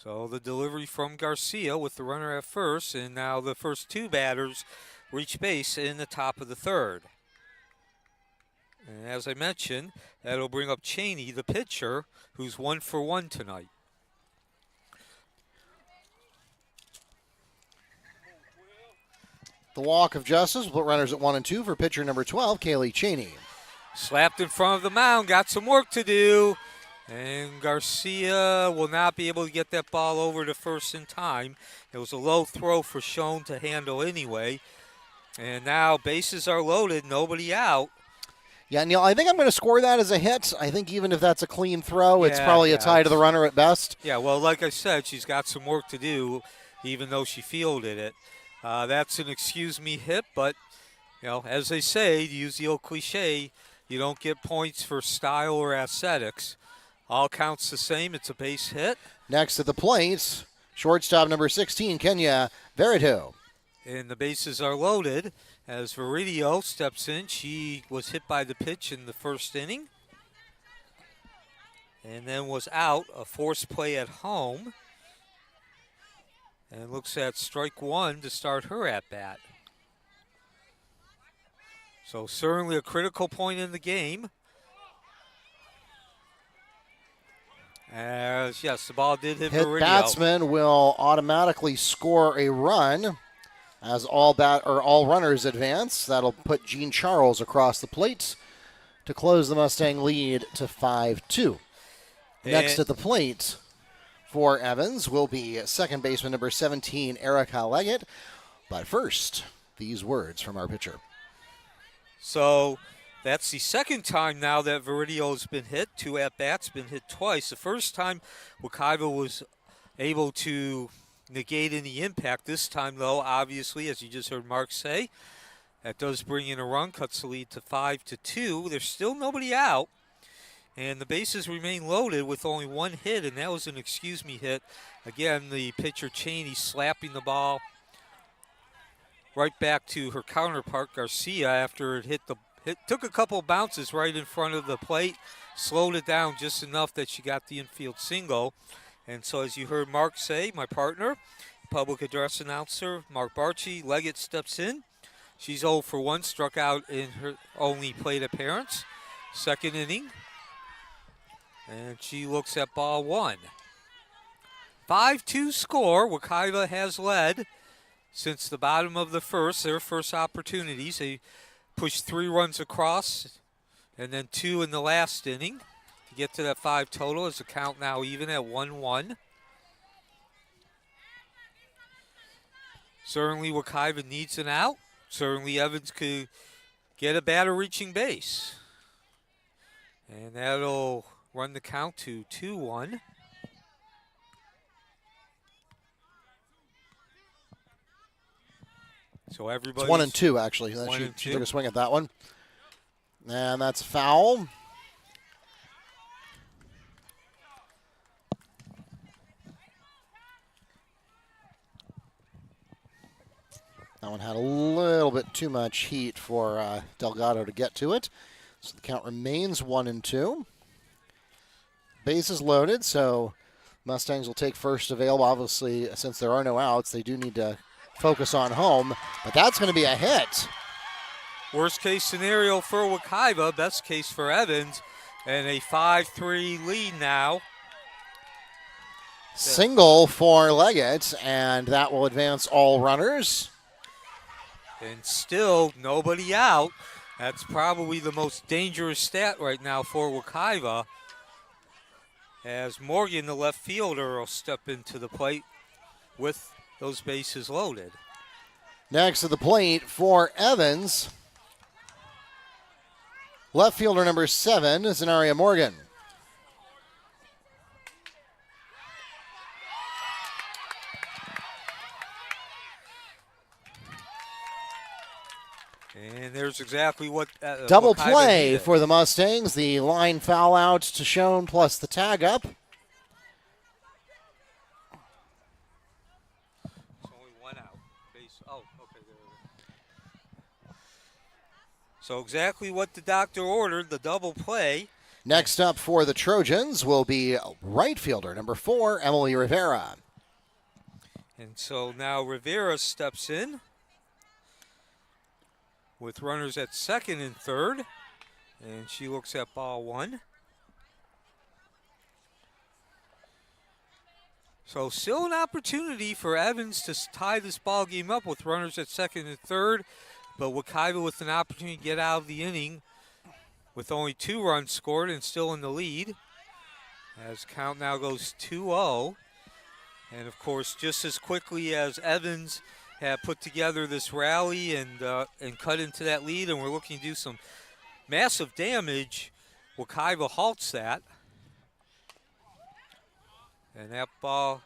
So the delivery from Garcia with the runner at first, and now the first two batters reach base in the top of the third. And as I mentioned, that'll bring up Cheney, the pitcher, who's 1 for 1 tonight. The walk of justice will put runners at 1 and 2 for pitcher number 12, Kaylee Cheney. Slapped in front of the mound, got some work to do. And Garcia will not be able to get that ball over to first in time. It was a low throw for Schoen to handle anyway. And now bases are loaded, nobody out. Yeah, Neil, I think I'm going to score that as a hit. I think even if that's a clean throw, it's probably a tie to the runner at best. Yeah, well, like I said, she's got some work to do, even though she fielded it. That's an excuse me hit, but, as they say, to use the old cliche, you don't get points for style or aesthetics. All counts the same. It's a base hit. Next at the plate, shortstop number 16, Kenya Verito. And the bases are loaded as Veridio steps in. She was hit by the pitch in the first inning and then was out, a forced play at home. And looks at strike one to start her at-bat. So certainly a critical point in the game. As, yes, the ball did hit Veridio. Batsman will automatically score a run as all runners advance. That'll put Gene Charles across the plate to close the Mustang lead to 5-2. Next at the plate for Evans will be second baseman number 17, Erica Leggett. But first, these words from our pitcher. So that's the second time now that Veridio's been hit. 2 at-bats, been hit twice. The first time Wekiva was able to negate any impact. This time, though, obviously, as you just heard Mark say, that does bring in a run, cuts the lead to 5-2. There's still nobody out, and the bases remain loaded with only one hit, and that was an excuse me hit. Again, the pitcher Cheney slapping the ball right back to her counterpart Garcia after it took a couple bounces right in front of the plate, slowed it down just enough that she got the infield single. And so as you heard Mark say, my partner, public address announcer Mark Barchi, Leggett steps in. She's 0 for 1, struck out in her only plate appearance. Second inning. And she looks at ball 1. 5-2 score. Wekiva has led since the bottom of the first, their first opportunities. They pushed 3 runs across and then 2 in the last inning to get to that 5 total, as the count now even at 1-1. Certainly Wekiva needs an out. Certainly Evans could get a batter reaching base. And that'll run the count to 2-1. So everybody. It's 1 and 2, actually. She took a swing at that one. And that's foul. That one had a little bit too much heat for Delgado to get to it. So the count remains 1 and 2. Bases loaded, so Mustangs will take first available. Obviously, since there are no outs, they do need to focus on home, but that's going to be a hit. Worst case scenario for Wekiva, best case for Evans, and a 5-3 lead now. Single for Leggett, and that will advance all runners. And still nobody out. That's probably the most dangerous stat right now for Wekiva, as Morgan, the left fielder, will step into the plate with those bases loaded. Next to the plate for Evans, left fielder number 7, Zenaria Morgan. And there's exactly what double Wekiva play needed. for the Mustangs. The line foul out to Schoen plus the tag up. So exactly what the doctor ordered, the double play. Next up for the Trojans will be right fielder number 4, Emily Rivera. And so now Rivera steps in with runners at second and third. And she looks at ball 1. So still an opportunity for Evans to tie this ball game up with runners at second and third. But Wekiva with an opportunity to get out of the inning with only 2 runs scored and still in the lead. As count now goes 2-0. And of course, just as quickly as Evans had put together this rally and cut into that lead, and we're looking to do some massive damage, Wekiva halts that. And that ball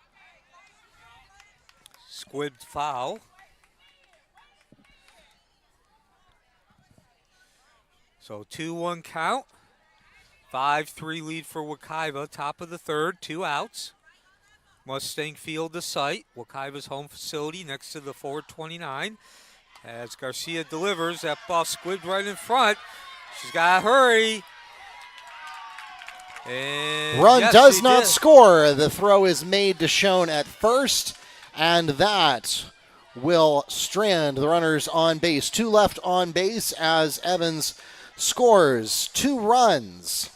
squibbed foul. So 2-1 count. 5-3 lead for Wekiva. Top of the third, 2 outs. Mustang Field to site. Wekiva's home facility next to the 429. As Garcia delivers, that ball squibbed right in front. She's got to hurry. And Run yes, does not did. score. The throw is made to Schoen at first, and that will strand the runners on base. 2 left on base as Evans scores 2 runs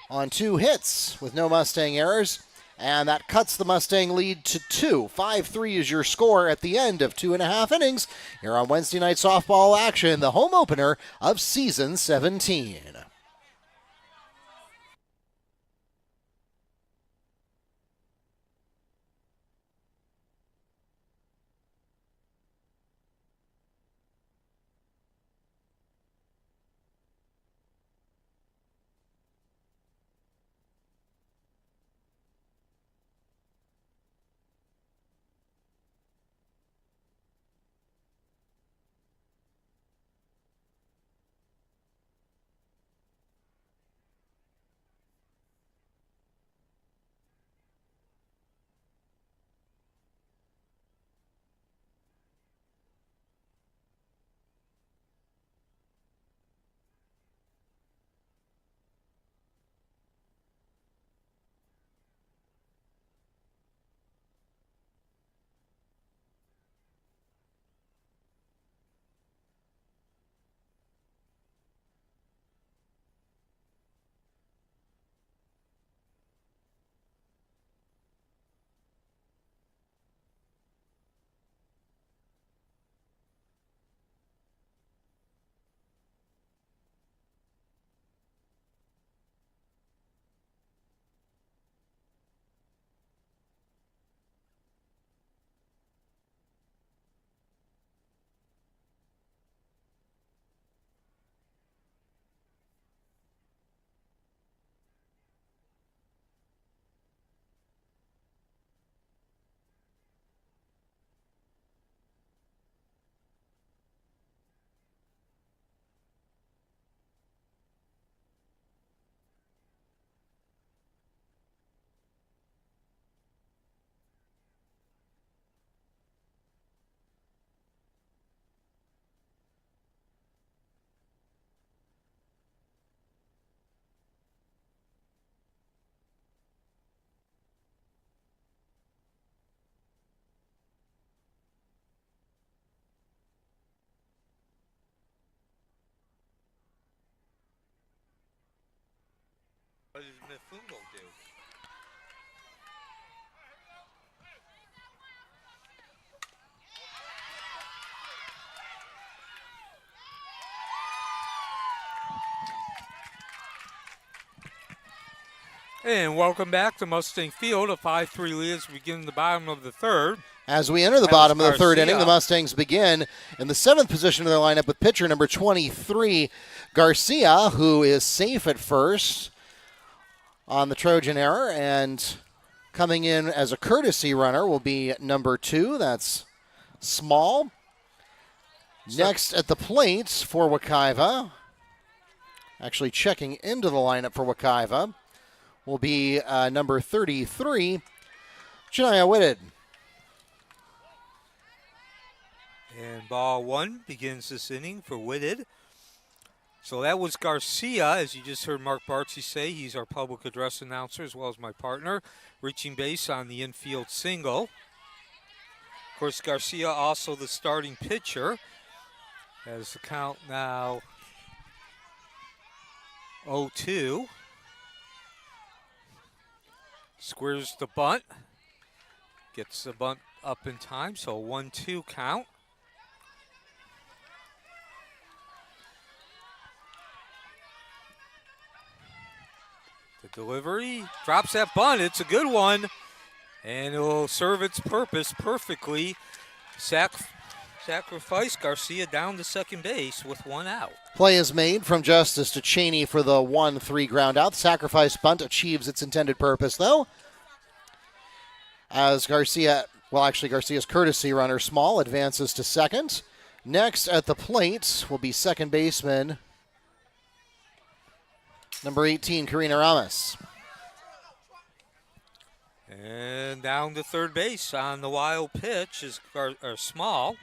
on 2 hits with no Mustang errors, and that cuts the Mustang lead to 2. 5-3 is your score at the end of 2.5 innings here on Wednesday night softball action, the home opener of season 17. What did Mifungo do? And welcome back to Mustang Field. A 5-3 lead as we begin the bottom of the third. As we enter the bottom of the third inning, the Mustangs begin in the 7th position of their lineup with pitcher number 23, Garcia, who is safe at first on the Trojan error, and coming in as a courtesy runner will be number 2. That's Small. Next at the plate for Wekiva, actually checking into the lineup for Wekiva, will be number 33, Janaya Whitted. And ball 1 begins this inning for Whitted. So that was Garcia, as you just heard Mark Bartsey say. He's our public address announcer as well as my partner, reaching base on the infield single. Of course, Garcia also the starting pitcher, as the count now 0-2. Squares the bunt, gets the bunt up in time, so 1-2 count. The delivery, drops that bunt, it's a good one, and it will serve its purpose perfectly. Sacrifice Garcia down to second base with one out. Play is made from Justice to Cheney for the 1-3 ground out. Sacrifice bunt achieves its intended purpose, though. As Garcia's courtesy runner, Small, advances to second. Next at the plate will be second baseman number 18, Karina Ramos. And down to third base on the wild pitch is Small,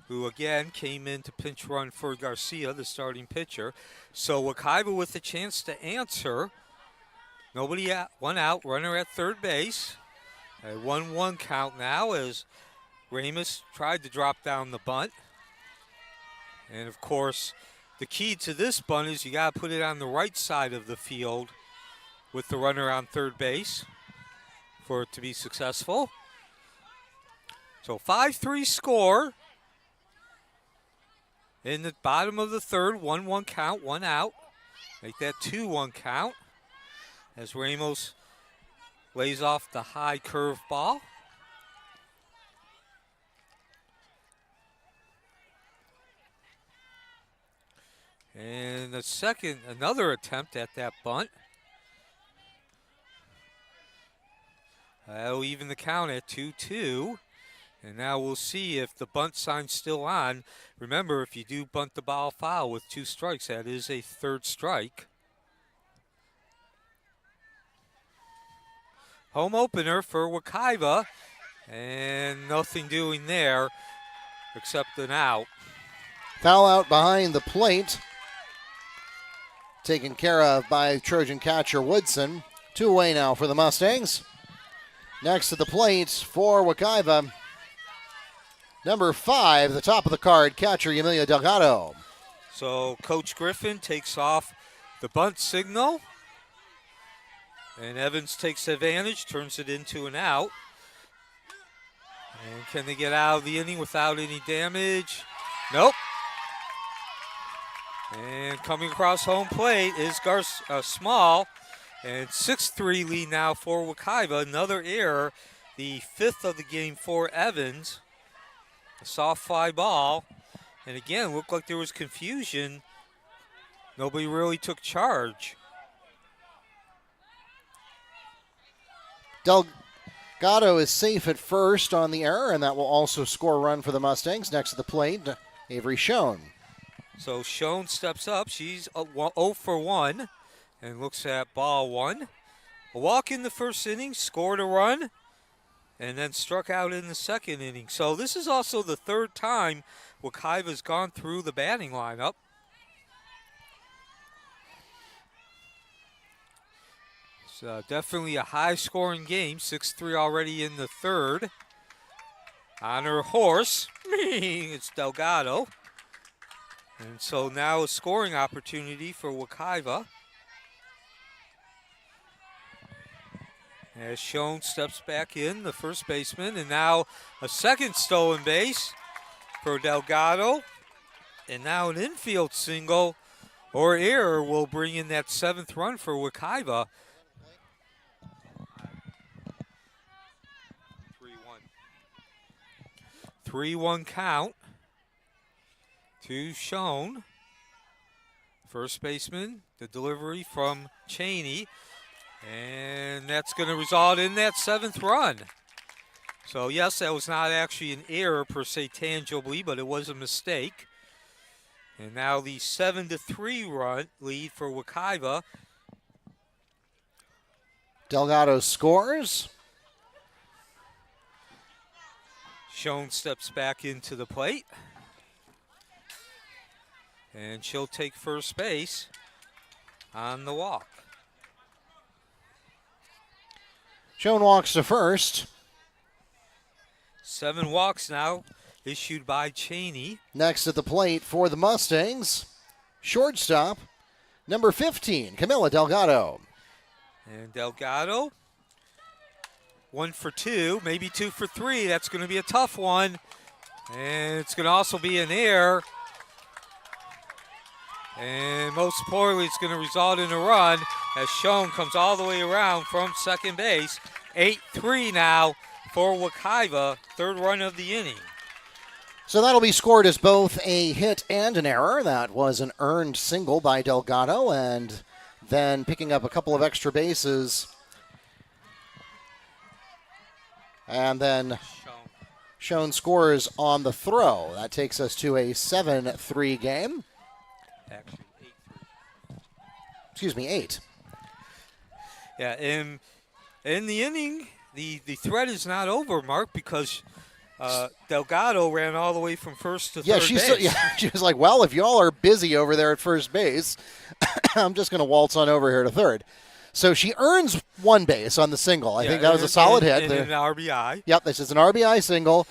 who again came in to pinch run for Garcia, the starting pitcher. So Wekiva with the chance to answer. Nobody out, one out, runner at third base. A 1-1 count now as Ramos tried to drop down the bunt. And of course, the key to this bunt is you got to put it on the right side of the field with the runner on third base for it to be successful. So 5-3 score. In the bottom of the third, 1-1 count, one out. Make that 2-1 count as Ramos lays off the high curve ball. And another attempt at that bunt. That'll even the count at 2-2. And now we'll see if the bunt sign's still on. Remember, if you do bunt the ball foul with 2 strikes, that is a third strike. Home opener for Wekiva. And nothing doing there except an out. Foul out behind the plate. Taken care of by Trojan catcher Woodson. 2 away now for the Mustangs. Next at the plate for Wekiva, number 5, the top of the card, catcher Emilia Delgado. So Coach Griffin takes off the bunt signal. And Evans takes advantage, turns it into an out. And can they get out of the inning without any damage? Nope. And coming across home plate is Small. And 6-3 lead now for Wekiva. Another error, the 5th of the game for Evans. A soft fly ball. And again, looked like there was confusion. Nobody really took charge. Delgado is safe at first on the error, and that will also score a run for the Mustangs. Next to the plate, Avery Schoen. So Schoen steps up. She's 0 for 1 and looks at ball 1. A walk in the first inning, scored a run, and then struck out in the second inning. So this is also the 3rd time Wekiva's gone through the batting lineup. It's definitely a high-scoring game. 6-3 already in the 3rd. On her horse, it's Delgado. And so now a scoring opportunity for Wekiva. As Schoen steps back in, the first baseman, and now a second stolen base for Delgado. And now an infield single or error will bring in that 7th run for Wekiva. 3-1 count to Schoen. First baseman, the delivery from Cheney. And that's going to result in that 7th run. So, yes, that was not actually an error per se tangibly, but it was a mistake. And now the 7-3 run lead for Wekiva. Delgado scores. Schoen steps back into the plate. And she'll take first base on the walk. Schoen walks to first. 7 walks now issued by Cheney. Next at the plate for the Mustangs, shortstop, number 15, Camila Delgado. And Delgado, 1 for 2, maybe 2 for 3. That's going to be a tough one. And it's going to also be an error. And most importantly, it's going to result in a run as Schoen comes all the way around from second base. 8-3 now for Wekiva, third run of the inning. So that'll be scored as both a hit and an error. That was an earned single by Delgado, and then picking up a couple of extra bases. And then Schoen scores on the throw. That takes us to a 7-3 game. Actually, 8-3. Excuse me, 8. Yeah, in the inning, the threat is not over, Mark, because Delgado ran all the way from first to third base. She was like, well, if y'all are busy over there at first base, I'm just going to waltz on over here to third. So she earns one base on the single. I think that was a solid hit. And an RBI. Yep, this is an RBI single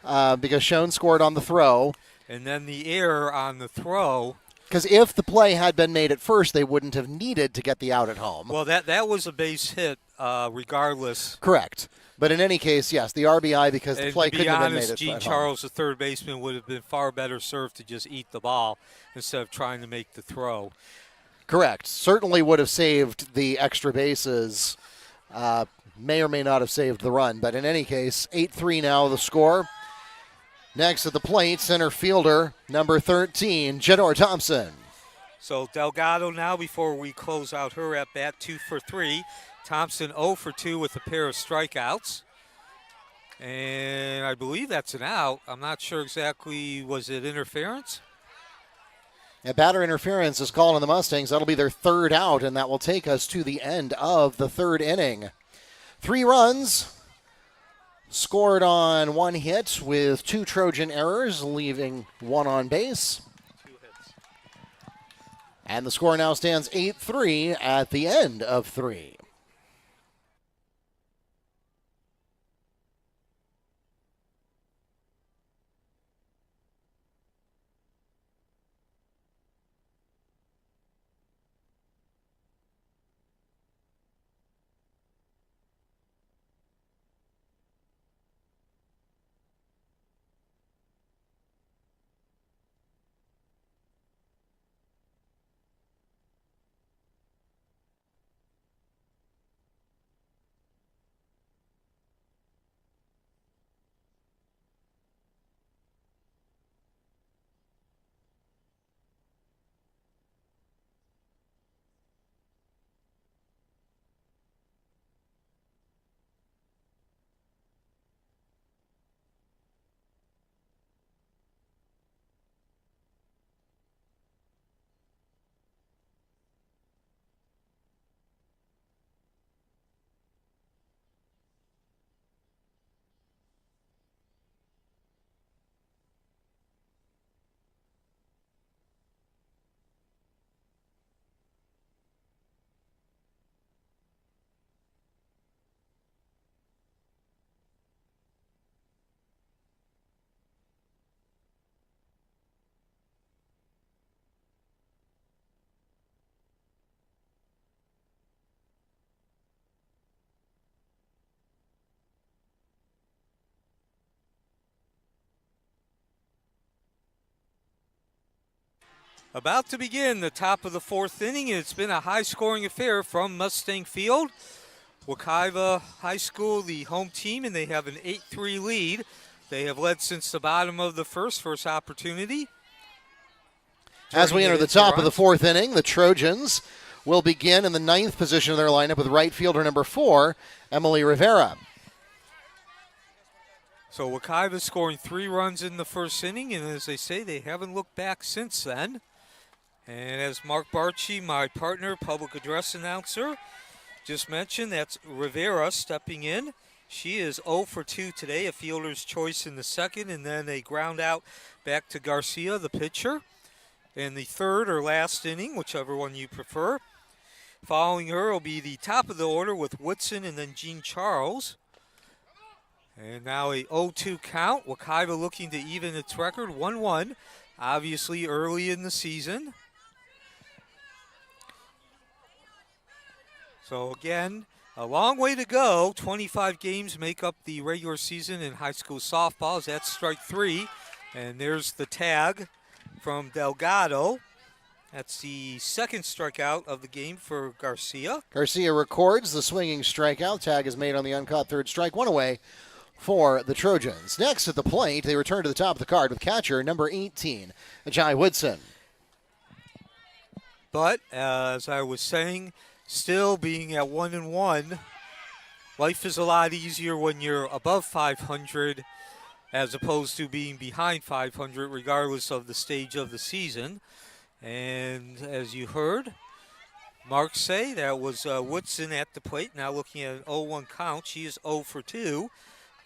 because Schoen scored on the throw. And then the error on the throw. Because if the play had been made at first, they wouldn't have needed to get the out at home. Well, that was a base hit regardless. Correct. But in any case, yes, the RBI because the play couldn't have been made at Gene Charles, the third baseman, would have been far better served to just eat the ball instead of trying to make the throw. Correct. Certainly would have saved the extra bases. May or may not have saved the run. But in any case, 8-3 now the score. Next at the plate, center fielder, number 13, Jenor Thompson. So Delgado now, before we close out her at bat, 2 for 3. Thompson 0 for 2 with a pair of strikeouts. And I believe that's an out. I'm not sure exactly. Was it interference? A batter interference is called on the Mustangs. That'll be their third out, and that will take us to the end of the third inning. 3 runs scored on 1 hit with 2 Trojan errors, leaving 1 on base. 2 hits. And the score now stands 8-3 at the end of 3. About to begin the top of the 4th inning. It's been a high-scoring affair from Mustang Field. Wekiva High School, the home team, and they have an 8-3 lead. They have led since the bottom of the first opportunity. As we enter the top of the 4th inning, the Trojans will begin in the 9th position of their lineup with right fielder number 4, Emily Rivera. So Wekiva scoring 3 runs in the first inning, and as they say, they haven't looked back since then. And as Mark Barchi, my partner, public address announcer, just mentioned, that's Rivera stepping in. She is 0 for 2 today, a fielder's choice in the second, and then a ground out back to Garcia, the pitcher. in the third or last inning, whichever one you prefer. Following her will be the top of the order with Woodson and then Jean Charles. And now a 0-2 count. Wekiva looking to even its record, 1-1, obviously early in the season. So again, a long way to go. 25 games make up the regular season in high school softball. That's strike 3. And there's the tag from Delgado. That's the second strikeout of the game for Garcia. Garcia records the swinging strikeout. Tag is made on the uncaught third strike. One away for the Trojans. Next at the plate, they return to the top of the card with catcher number 18, Ajay Woodson. But as I was saying, still being at 1-1, life is a lot easier when you're above 500 as opposed to being behind 500 regardless of the stage of the season. And as you heard Mark say, that was Woodson at the plate. Now looking at an 0-1 count. She is 0 for 2.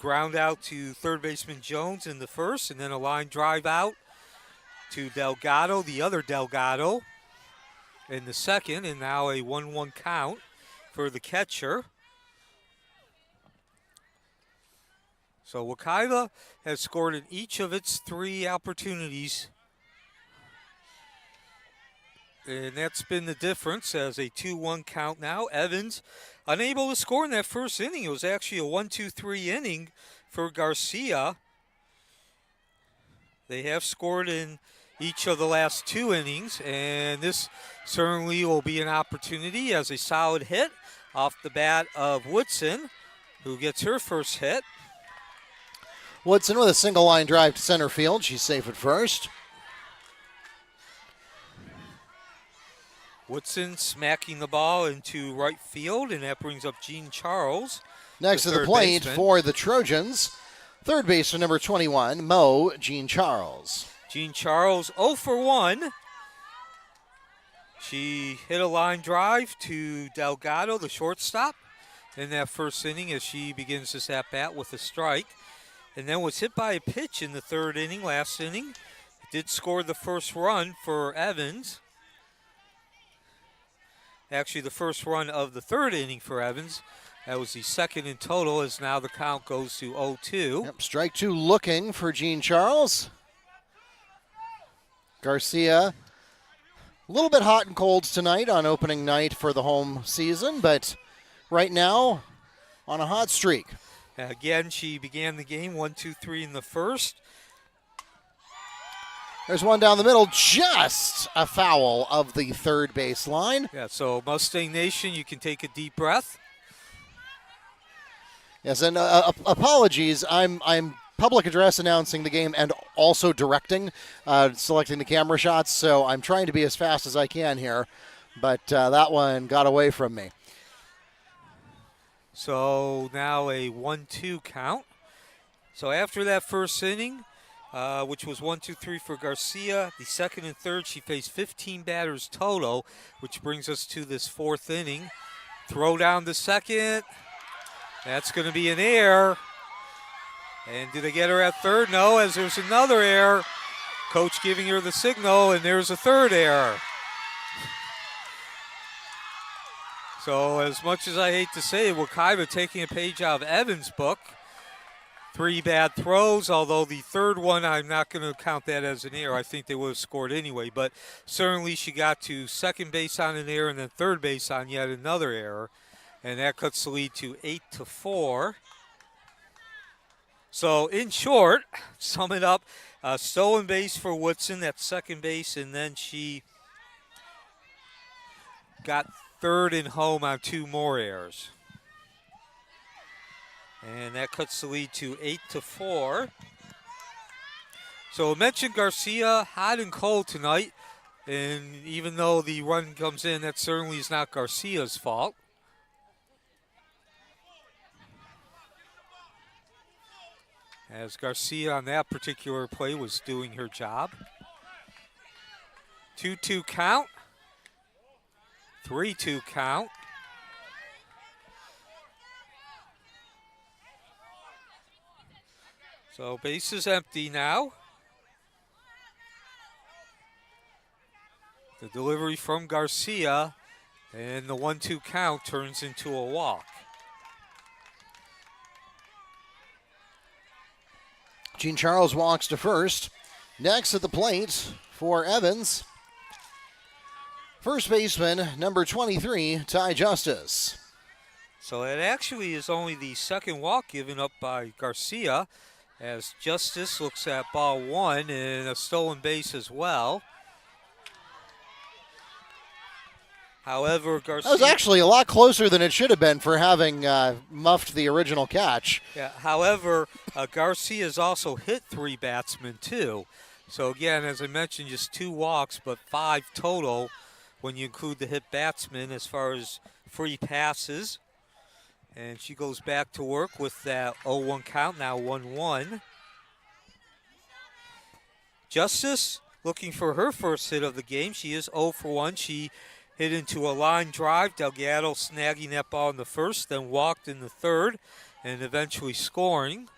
Ground out to third baseman Jones in the first, and then a line drive out to Delgado, the other Delgado, in the second, and now a 1-1 count for the catcher. So Wekiva has scored in each of its 3 opportunities, and that's been the difference as a 2-1 count now. Evans unable to score in that first inning. It was actually a 1-2-3 inning for Garcia. They have scored in each of the last 2 innings, and this certainly will be an opportunity as a solid hit off the bat of Woodson, who gets her first hit. Woodson with a single line drive to center field. She's safe at first. Woodson smacking the ball into right field, and that brings up Jean Charles. Next to the plate for the Trojans, third baseman number 21, Jean Charles. Jean Charles 0 for 1. She hit a line drive to Delgado, the shortstop, in that first inning as she begins this at-bat with a strike. And then was hit by a pitch in the third inning, last inning. Did score the first run for Evans. Actually, the first run of the third inning for Evans. That was the second in total, as now the count goes to 0-2. Yep, strike 2 looking for Jean Charles. Garcia, a little bit hot and cold tonight on opening night for the home season, but right now on a hot streak. Again, she began the game 1-2-3 in the first. There's one down the middle, just a foul of the third base line. Yeah, so Mustang Nation, you can take a deep breath. Yes, and apologies, I'm public address announcing the game and also directing, selecting the camera shots, so I'm trying to be as fast as I can here, but that one got away from me. So now a 1-2 count. So after that first inning, which was 1-2-3 for Garcia, the second and third, she faced 15 batters total, which brings us to this fourth inning. Throw down the second. That's going to be an error. And did they get her at third? No, as there's another error. Coach giving her the signal, and there's a third error. So as much as I hate to say it, Wekiva taking a page out of Evans' book. 3 bad throws, although the third one, I'm not going to count that as an error. I think they would have scored anyway. But certainly she got to second base on an error and then third base on yet another error. And that cuts the lead to 8-4. So in short, sum it up, stolen base for Woodson at second base, and then she got third and home on 2 more errors. And that cuts the lead to 8-4. So I mentioned Garcia, hot and cold tonight. And even though the run comes in, that certainly is not Garcia's fault. As Garcia on that particular play was doing her job. 2-2 count. 3-2 count. So base is empty now. The delivery from Garcia, and the 1-2 count turns into a walk. Jean Charles walks to first. Next at the plate for Evans, first baseman, number 23, Ty Justice. So it actually is only the second walk given up by Garcia, as Justice looks at ball one and a stolen base as well. However, Garcia... That was actually a lot closer than it should have been for having muffed the original catch. Yeah. However, Garcia's also hit 3 batsmen too. So again, as I mentioned, just 2 walks, but 5 total when you include the hit batsman as far as free passes. And she goes back to work with that 0-1 count, now 1-1. Justice looking for her first hit of the game. She is 0 for 1. She hit into a line drive. Delgado snagging that ball in the first, then walked in the third, and eventually scoring.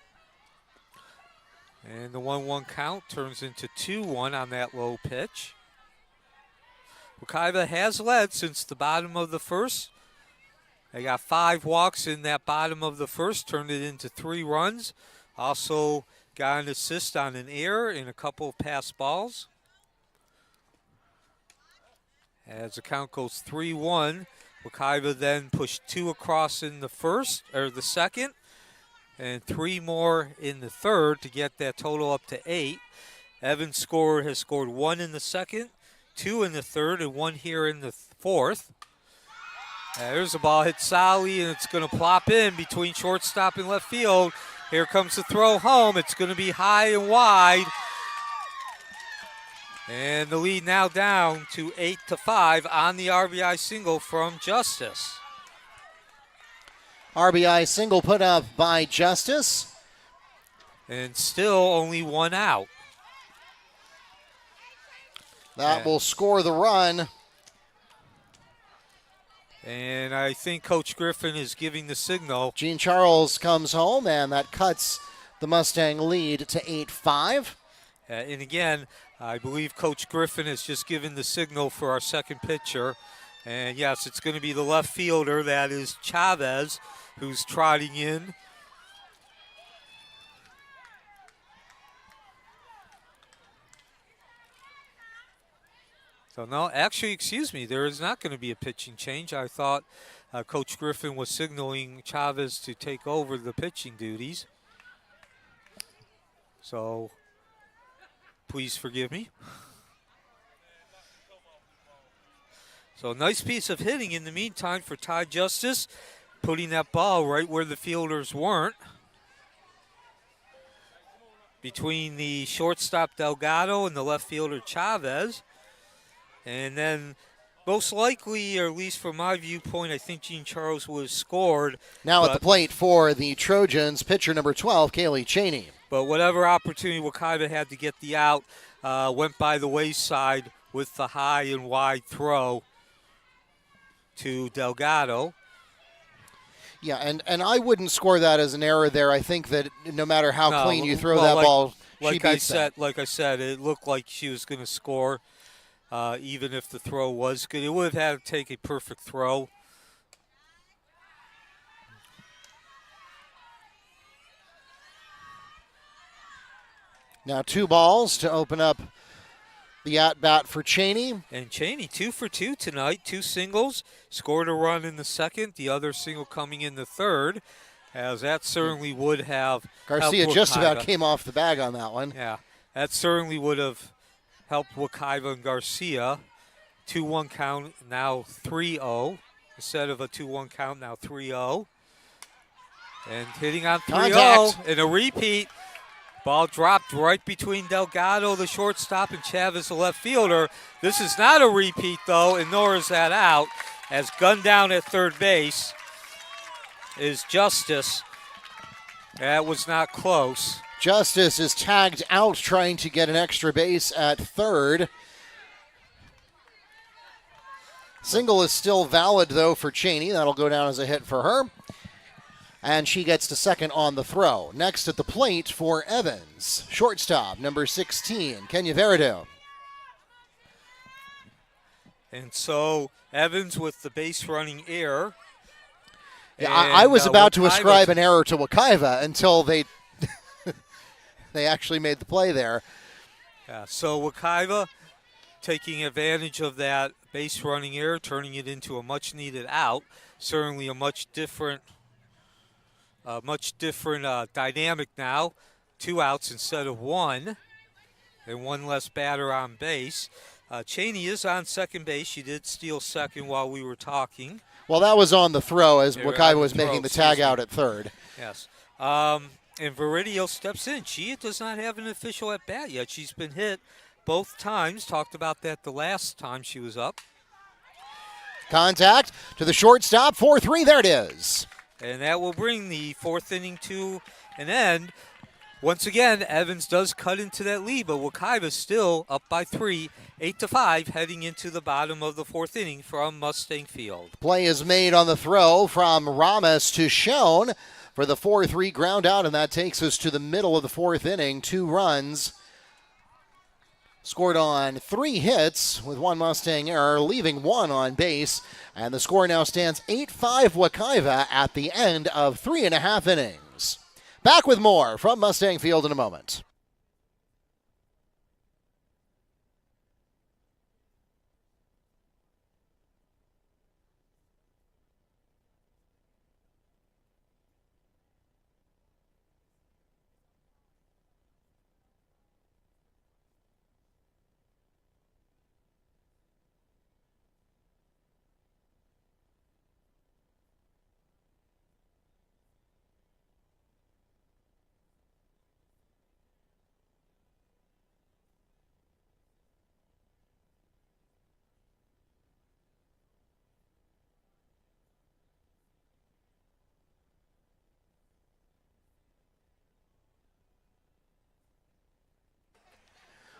And the 1-1 count turns into 2-1 on that low pitch. Wekiva has led since the bottom of the first. They got 5 walks in that bottom of the first, turned it into 3 runs. Also got an assist on an error and a couple of pass balls. As the count goes 3-1, Wekiva then pushed 2 across in the first, or the second, and 3 more in the third to get that total up to 8. Evans has scored 1 in the second, 2 in the third, and 1 here in the fourth. There's a ball hit solidly, and it's going to plop in between shortstop and left field. Here comes the throw home. It's going to be high and wide. And the lead now down to 8-5 on the RBI single from Justice. RBI single put up by Justice. And still only 1 out. That will score the run. And I think Coach Griffin is giving the signal. Jean Charles comes home, and that cuts the Mustang lead to 8-5. And again, I believe Coach Griffin has just given the signal for our second pitcher. And yes, it's going to be the left fielder, that is Chavez, who's trotting in. So no, actually, excuse me, there is not going to be a pitching change. I thought Coach Griffin was signaling Chavez to take over the pitching duties. So please forgive me. So nice piece of hitting in the meantime for Ty Justice, putting that ball right where the fielders weren't. Between the shortstop Delgado and the left fielder Chavez. And then most likely, or at least from my viewpoint, I think Jean Charles would have scored. Now at the plate for the Trojans, pitcher number 12, Kaylee Cheney. But whatever opportunity Wekiva had to get the out went by the wayside with the high and wide throw to Delgado. Yeah, and I wouldn't score that as an error there. I think that no matter how clean you throw that ball, she beats that. Like I said, it looked like she was going to score. Even if the throw was good, it would have had to take a perfect throw. Now 2 balls to open up the at-bat for Cheney. And Cheney, 2 for 2 tonight, 2 singles. Scored a run in the second, the other single coming in the third, as that certainly would have Garcia just about came off the bag on that one. Yeah, that certainly would have helped Wekiva and Garcia. 2-1 count, now 3-0. Instead of a 2-1 count, now 3-0. And hitting on 3-0 in a repeat. Ball dropped right between Delgado, the shortstop, and Chavez, the left fielder. This is not a repeat, though, and nor is that out, as gunned down at third base is Justice. That was not close. Justice is tagged out trying to get an extra base at third. Single is still valid, though, for Cheney. That'll go down as a hit for her. And she gets to second on the throw. Next at the plate for Evans, shortstop, number 16, Kenya Verido. And so Evans with the base running error. Yeah, I was about to Wekiva ascribe an error to Wekiva until they actually made the play there. Yeah, so Wekiva taking advantage of that base running error, turning it into a much needed out. Certainly a much different dynamic now. 2 outs instead of 1, and 1 less batter on base. Cheney is on second base. She did steal second while we were talking. Well, that was on the throw as Wekiva was throw, making the tag out at third. Yes. And Viridio steps in. She does not have an official at bat yet. She's been hit both times. Talked about that the last time she was up. Contact to the shortstop, 4-3. There it is. And that will bring the 4th inning to an end. Once again, Evans does cut into that lead, but Wekiva still up by 3, 8-5, heading into the bottom of the 4th inning from Mustang Field. Play is made on the throw from Ramos to Schoen for the 4-3 ground out, and that takes us to the middle of the 4th inning. 2 runs scored on 3 hits with 1 Mustang error, leaving 1 on base, and the score now stands 8-5 Wekiva at the end of 3.5 innings. Back with more from Mustang Field in a moment.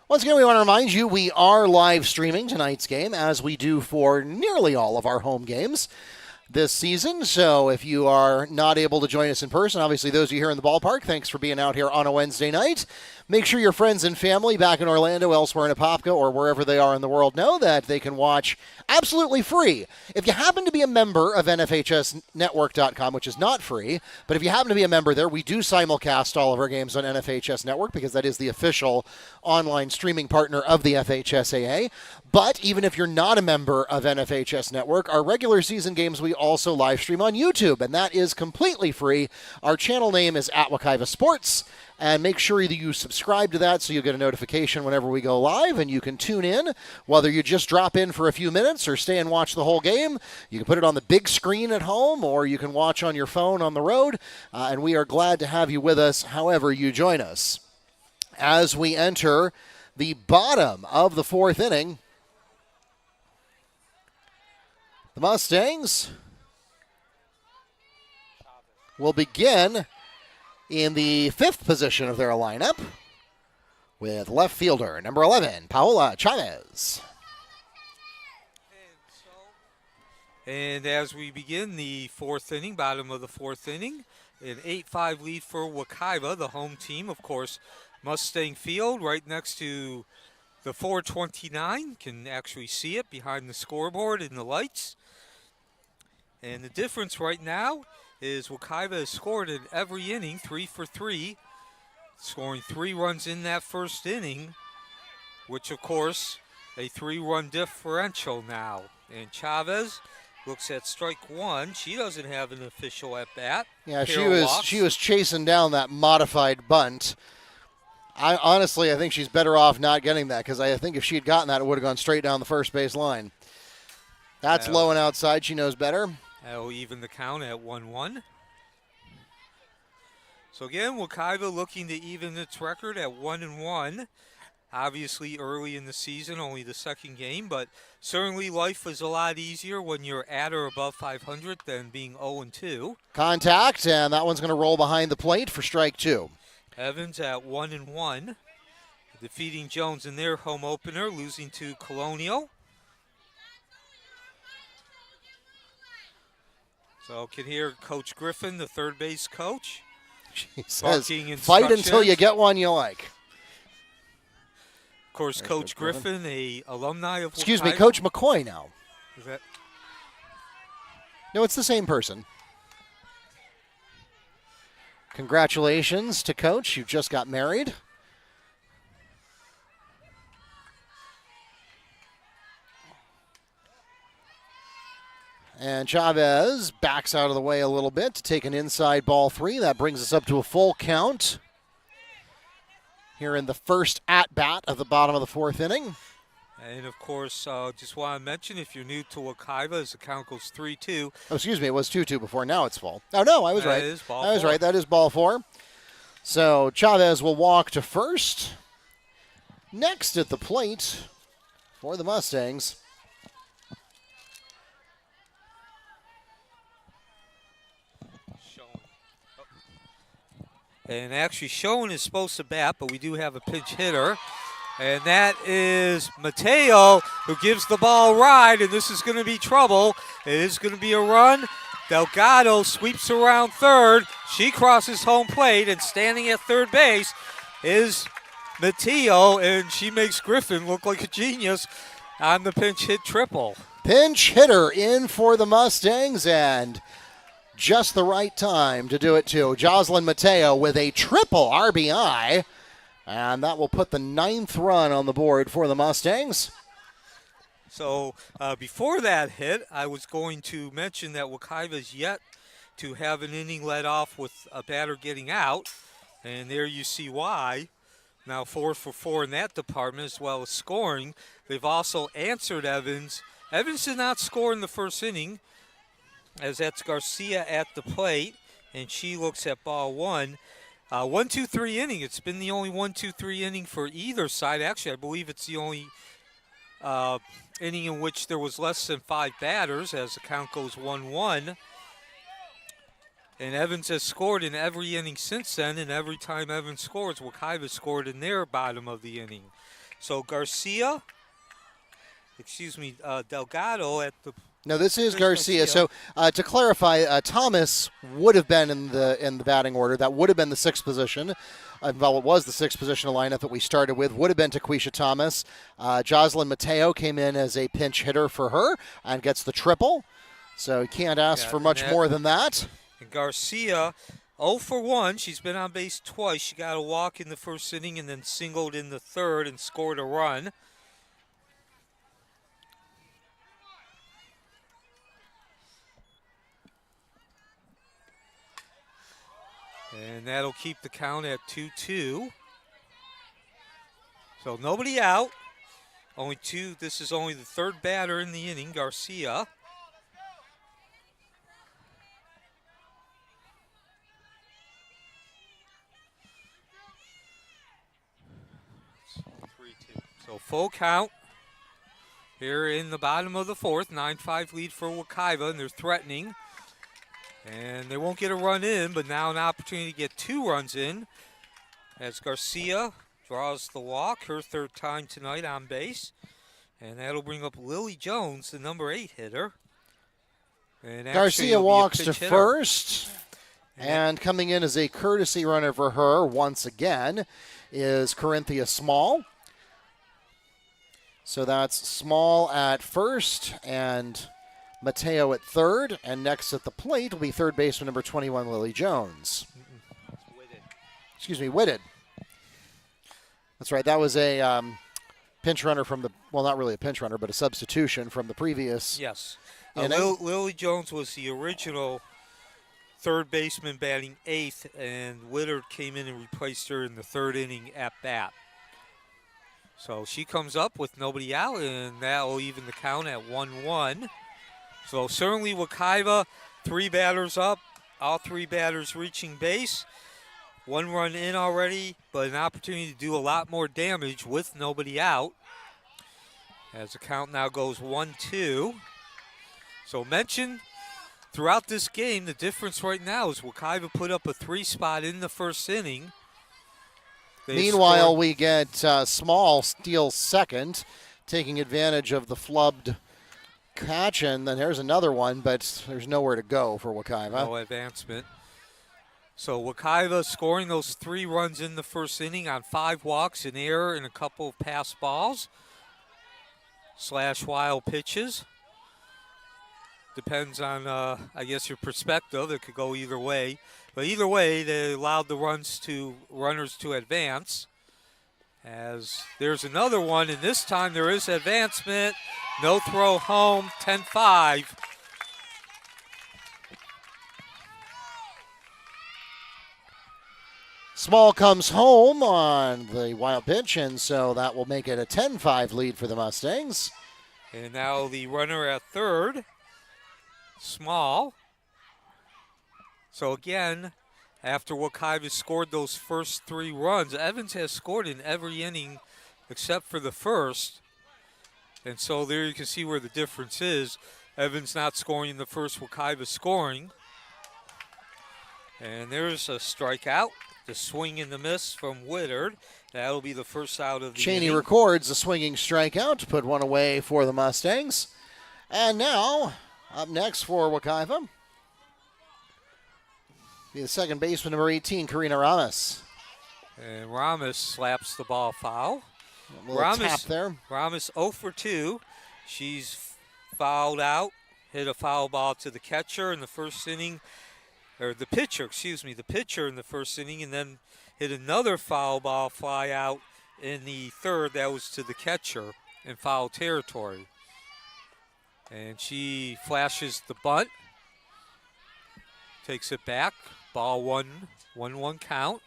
Once again, we want to remind you we are live streaming tonight's game, as we do for nearly all of our home games this season. So if you are not able to join us in person, obviously those of you here in the ballpark, thanks for being out here on a Wednesday night. Make sure your friends and family back in Orlando, elsewhere in Apopka, or wherever they are in the world know that they can watch absolutely free. If you happen to be a member of NFHSnetwork.com, which is not free, but if you happen to be a member there, we do simulcast all of our games on NFHS Network because that is the official online streaming partner of the FHSAA. But even if you're not a member of NFHS Network, our regular season games we also live stream on YouTube, and that is completely free. Our channel name is @Wekiva Sports. And make sure that you subscribe to that so you'll get a notification whenever we go live, and you can tune in, whether you just drop in for a few minutes or stay and watch the whole game. You can put it on the big screen at home, or you can watch on your phone on the road, and we are glad to have you with us however you join us. As we enter the bottom of the 4th inning, the Mustangs will begin in the 5th position of their lineup with left fielder number 11, Paola Chavez. And as we begin the 4th inning, bottom of the 4th inning, an 8-5 lead for Wekiva, the home team, of course, Mustang Field right next to the 429. Can actually see it behind the scoreboard in the lights. And the difference right now is Wekiva has scored in every inning, 3 for 3, scoring 3 runs in that first inning, which, of course, a 3-run differential now. And Chavez looks at strike 1. She doesn't have an official at bat. Yeah, she was chasing down that modified bunt. I think she's better off not getting that, because I think if she had gotten that, it would have gone straight down the first base line. That's low and outside. She knows better. That'll even the count at 1-1. So again, Wekiva looking to even its record at 1-1. Obviously early in the season, only the 2nd game, but certainly life is a lot easier when you're at or above 500 than being 0-2. Contact, and that one's going to roll behind the plate for strike 2. Evans at 1-1, defeating Jones in their home opener, losing to Colonial. So can hear Coach Griffin, the third base coach. He says, fight until you get one you like. Of course, There's Coach Griffin, a alumni of Excuse me, Wekiva. Coach McCoy now. Is that? No, it's the same person. Congratulations to Coach. You just got married. And Chavez backs out of the way a little bit to take an inside ball 3. That brings us up to a full count here in the first at-bat of the bottom of the 4th inning. And, of course, just want to mention, if you're new to Wekiva, as the count goes 3-2. Oh, excuse me, it was 2-2 before. Now it's full. Oh, no, I was right. I was right. That is ball 4. So Chavez will walk to first. Next at the plate for the Mustangs, And actually, Schoen is supposed to bat, but we do have a pinch hitter. And that is Mateo, who gives the ball a ride, and this is going to be trouble. It is going to be a run. Delgado sweeps around third. She crosses home plate, and standing at third base is Mateo, and she makes Griffin look like a genius on the pinch hit triple. Pinch hitter in for the Mustangs, and just the right time to do it too. Jocelyn Mateo with a triple RBI, and that will put the 9th run on the board for the Mustangs. So before that hit, I was going to mention that Wekiva's yet to have an inning led off with a batter getting out, and there you see why. Now 4 for 4 in that department, as well as scoring. They've also answered Evans. Evans did not score in the first inning, as that's Garcia at the plate, and she looks at ball 1. 1-2-3 inning. It's been the only 1-2-3 inning for either side. Actually, I believe it's the only inning in which there was less than 5 batters, as the count goes 1-1. And Evans has scored in every inning since then, and every time Evans scores, Wekiva scored in their bottom of the inning. So Delgado at the... No, this is Garcia. So to clarify, Thomas would have been in the batting order. That would have been the 6th position. Well, it was the 6th position lineup that we started with. Would have been Taquisha Thomas. Jocelyn Mateo came in as a pinch hitter for her and gets the triple. So you can't ask for much more than that. And Garcia, 0 for 1. She's been on base twice. She got a walk in the first inning and then singled in the third and scored a run. And that'll keep the count at 2-2. So nobody out. Only 2. This is only the 3rd batter in the inning, Garcia. So full count here in the bottom of the 4th. 9-5 lead for Wekiva, and they're threatening. And they won't get a run in, but now an opportunity to get 2 runs in as Garcia draws the walk, her 3rd time tonight on base. And that'll bring up Lily Jones, the number 8 hitter. And Garcia walks to first, and coming in as a courtesy runner for her once again is Corinthia Small. So that's Small at first and Mateo at 3rd, and next at the plate will be 3rd baseman number 21, Lily Jones. Excuse me, Whitted. That's right. That was a pinch runner from the, well, not really a pinch runner, but a substitution from the previous. Yes. Lily Jones was the original 3rd baseman batting 8th, and Whittard came in and replaced her in the 3rd inning at bat. So she comes up with nobody out, and that will even the count at 1-1. So certainly Wekiva, 3 batters up, all 3 batters reaching base. 1 run in already, but an opportunity to do a lot more damage with nobody out. As the count now goes 1-2. So mention throughout this game, the difference right now is Wekiva put up a 3 spot in the first inning. Meanwhile, we get Small steals second, taking advantage of the flubbed catch, and then there's another one, but there's nowhere to go for Wekiva. No advancement. So Wekiva scoring those 3 runs in the first inning on 5 walks, an error, and a couple of pass balls / wild pitches. Depends on, I guess, your perspective. It could go either way. But either way, they allowed the runners to advance. As there's another one, and this time there is advancement. No throw home, 10-5. Small comes home on the wild pitch, and so that will make it a 10-5 lead for the Mustangs. And now the runner at third, Small. So again, after Wekiva scored those first 3 runs, Evans has scored in every inning except for the first. And so there you can see where the difference is. Evans not scoring in the first, Wekiva scoring. And there's a strikeout. The swing and the miss from Whittard. That'll be the first out of the Cheney inning. records a swinging strikeout to put one away for the Mustangs. And now, up next for Wekiva, be the second baseman, number 18, Karina Ramos. And Ramos slaps the ball foul. A little tap there. Ramos 0 for 2. She's fouled out, hit a foul ball to the catcher in the first inning. Or the pitcher in the first inning, and then hit another foul ball fly out in the third. That was to the catcher in foul territory. And she flashes the bunt, takes it back, ball 1-1 count.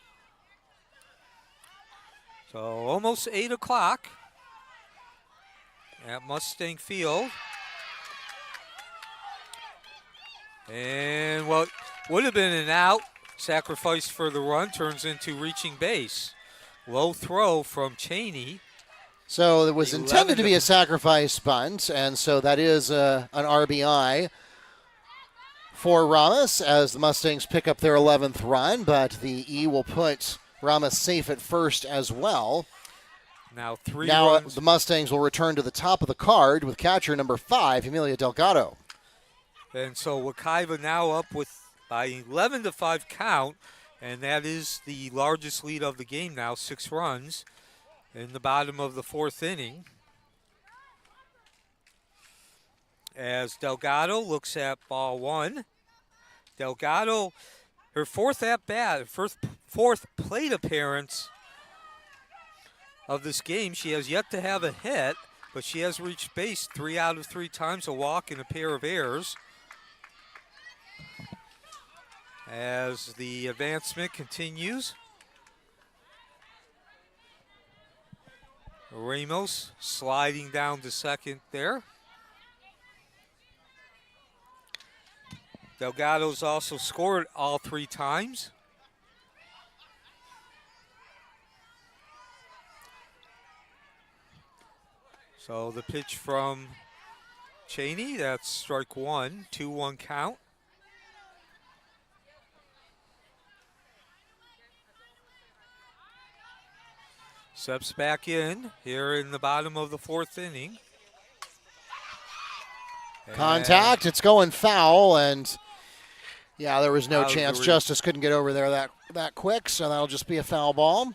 So almost 8 o'clock at Mustang Field. And what would have been an out, sacrifice for the run, turns into reaching base. Low throw from Cheney. So it was intended to be a sacrifice bunt, and so that is an RBI for Ramos as the Mustangs pick up their 11th run, but the E will put Ramos safe at first as well. Now runs. The Mustangs will return to the top of the card with catcher number 5, Emilia Delgado. And so Wekiva now up with by 11-5 count, and that is the largest lead of the game now, 6 runs in the bottom of the 4th inning. As Delgado looks at ball 1. Delgado, her 4th at-bat, fourth plate appearance of this game. She has yet to have a hit, but she has reached base 3 out of 3 times, a walk and a pair of errors. As the advancement continues. Ramos sliding down to second there. Delgado's also scored all 3 times. So the pitch from Cheney, that's strike 1, 2-1 count. Steps back in here in the bottom of the 4th inning. Contact, it's going foul, and yeah, there was no chance. Justice couldn't get over there that quick, so that'll just be a foul ball.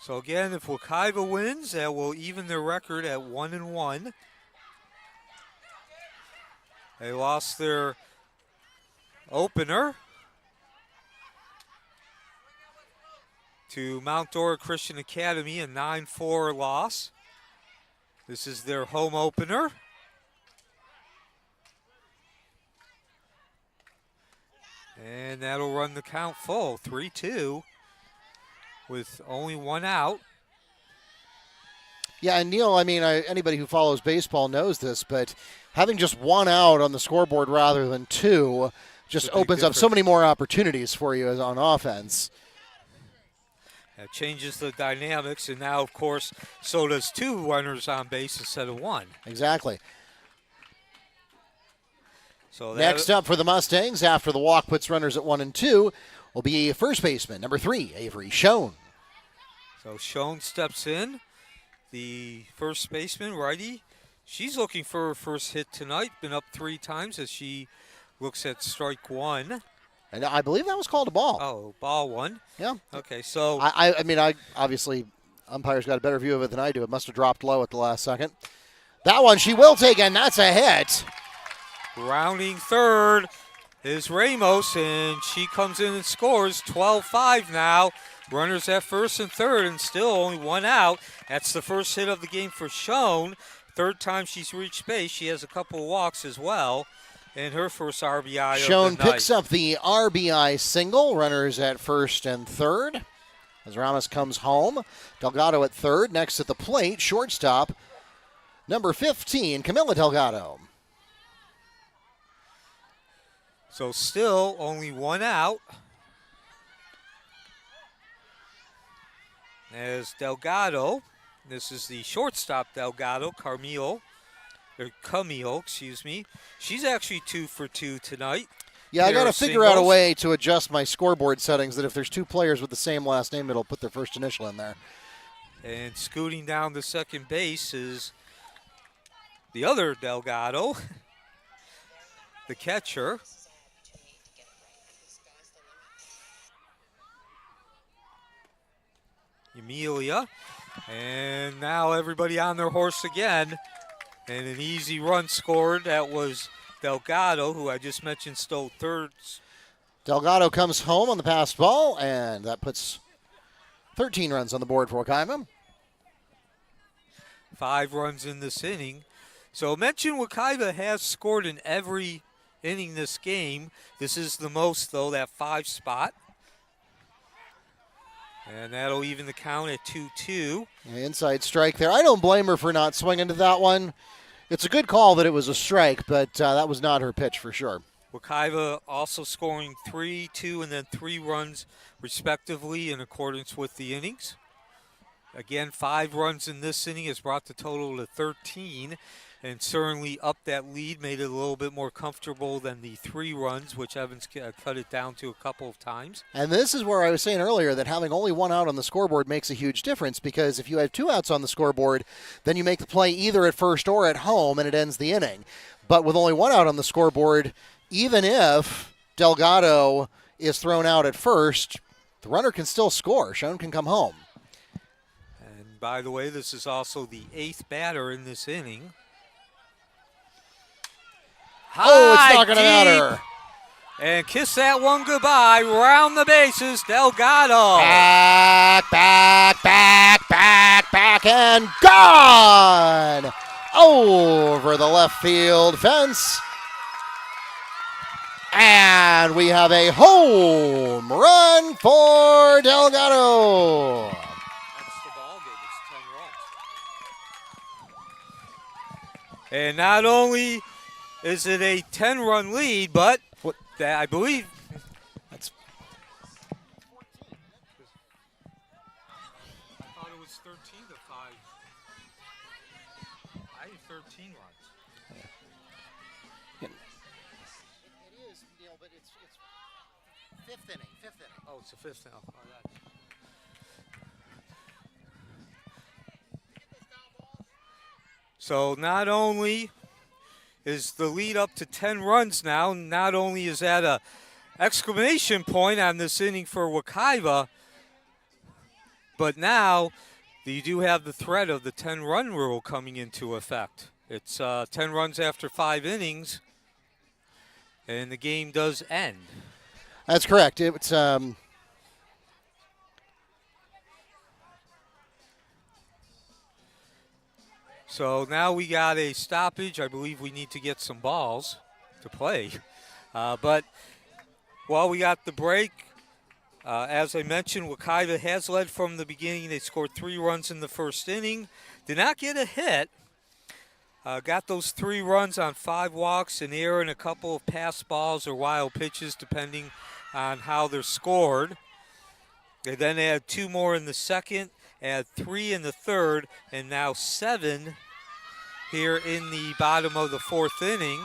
So again, if Wekiva wins, that will even their record at 1-1. They lost their opener to Mount Dora Christian Academy, a 9-4 loss. This is their home opener. And that'll run the count full, 3-2, with only 1 out. Yeah, and Neil, I mean, anybody who follows baseball knows this, but having just 1 out on the scoreboard rather than 2 just opens up so many more opportunities for you on offense. That changes the dynamics, and now, of course, so does 2 runners on base instead of 1. Exactly. So next up for the Mustangs, after the walk puts runners at 1 and 2, will be first baseman, number 3, Avery Schoen. So Schoen steps in, the first baseman, righty. She's looking for her first hit tonight, been up 3 times as she looks at strike one. And I believe that was called a ball. Oh, ball one. Yeah. Okay, so I mean, I obviously, umpires got a better view of it than I do. It must have dropped low at the last second. That one she will take, and that's a hit. rounding third is Ramos, and she comes in and scores 12-5 now. Runners at first and third, and still only one out. That's the first hit of the game for Schoen. Third time she's reached base. She has a couple of walks as well, and her first RBI Schoen of the night. picks up the RBI single. Runners at first and third as Ramos comes home. Delgado at third. Next at the plate, shortstop, number 15, Camila Delgado. So still only one out. As Delgado, this is the shortstop Delgado, Camille, excuse me. She's actually 2 for 2 tonight. Yeah, I got to Pair of figure out a singles. way to adjust my scoreboard settings that if there's two players with the same last name, it'll put their first initial in there. And scooting down to second base is the other Delgado, the catcher. Emilia. And now everybody on their horse again. And an easy run scored. That was Delgado, who I just mentioned stole third. Delgado comes home on the passed ball, and that puts 13 runs on the board for Wekiva. 5 runs in this inning. So mention Wekiva has scored in every inning this game. This is the most, though, that 5 spot. And that'll even the count at 2-2. Inside strike there. I don't blame her for not swinging to that one. It's a good call that it was a strike, but that was not her pitch for sure. Wekiva also scoring 3, 2, and then 3 runs respectively in accordance with the innings. Again, 5 runs in this inning has brought the total to 13, and certainly up that lead, made it a little bit more comfortable than the 3 runs, which Evans cut it down to a couple of times. And this is where I was saying earlier that having only one out on the scoreboard makes a huge difference, because if you have 2 outs on the scoreboard, then you make the play either at first or at home, and it ends the inning. But with only 1 out on the scoreboard, even if Delgado is thrown out at first, the runner can still score. Schoen can come home. And by the way, this is also the 8th batter in this inning. Oh, it's not going to High, matter. deep, and kiss that one goodbye. Round the bases, Delgado. Back, and gone! Over the left field fence. And we have a home run for Delgado. That's the ball game. It's 10 runs. And not only is it a 10-run lead, but that I believe That's I thought it was 13 to 5. I had 13 runs. It is, Neil, but it's fifth inning. Oh, it's the 5th now. Oh, that. So not only is the lead up to 10 runs now, not only is that a exclamation point on this inning for Wekiva, but now you do have the threat of the 10-run rule coming into effect. It's 10 runs after 5 innings, and the game does end. That's correct. It's So now we got a stoppage. I believe we need to get some balls to play. But while we got the break, as I mentioned, Wekiva has led from the beginning. They scored 3 runs in the first inning. Did not get a hit. Got those 3 runs on 5 walks, an error, and a couple of pass balls or wild pitches, depending on how they're scored. They then add 2 more in the second, add 3 in the third, and now 7 here in the bottom of the 4th inning.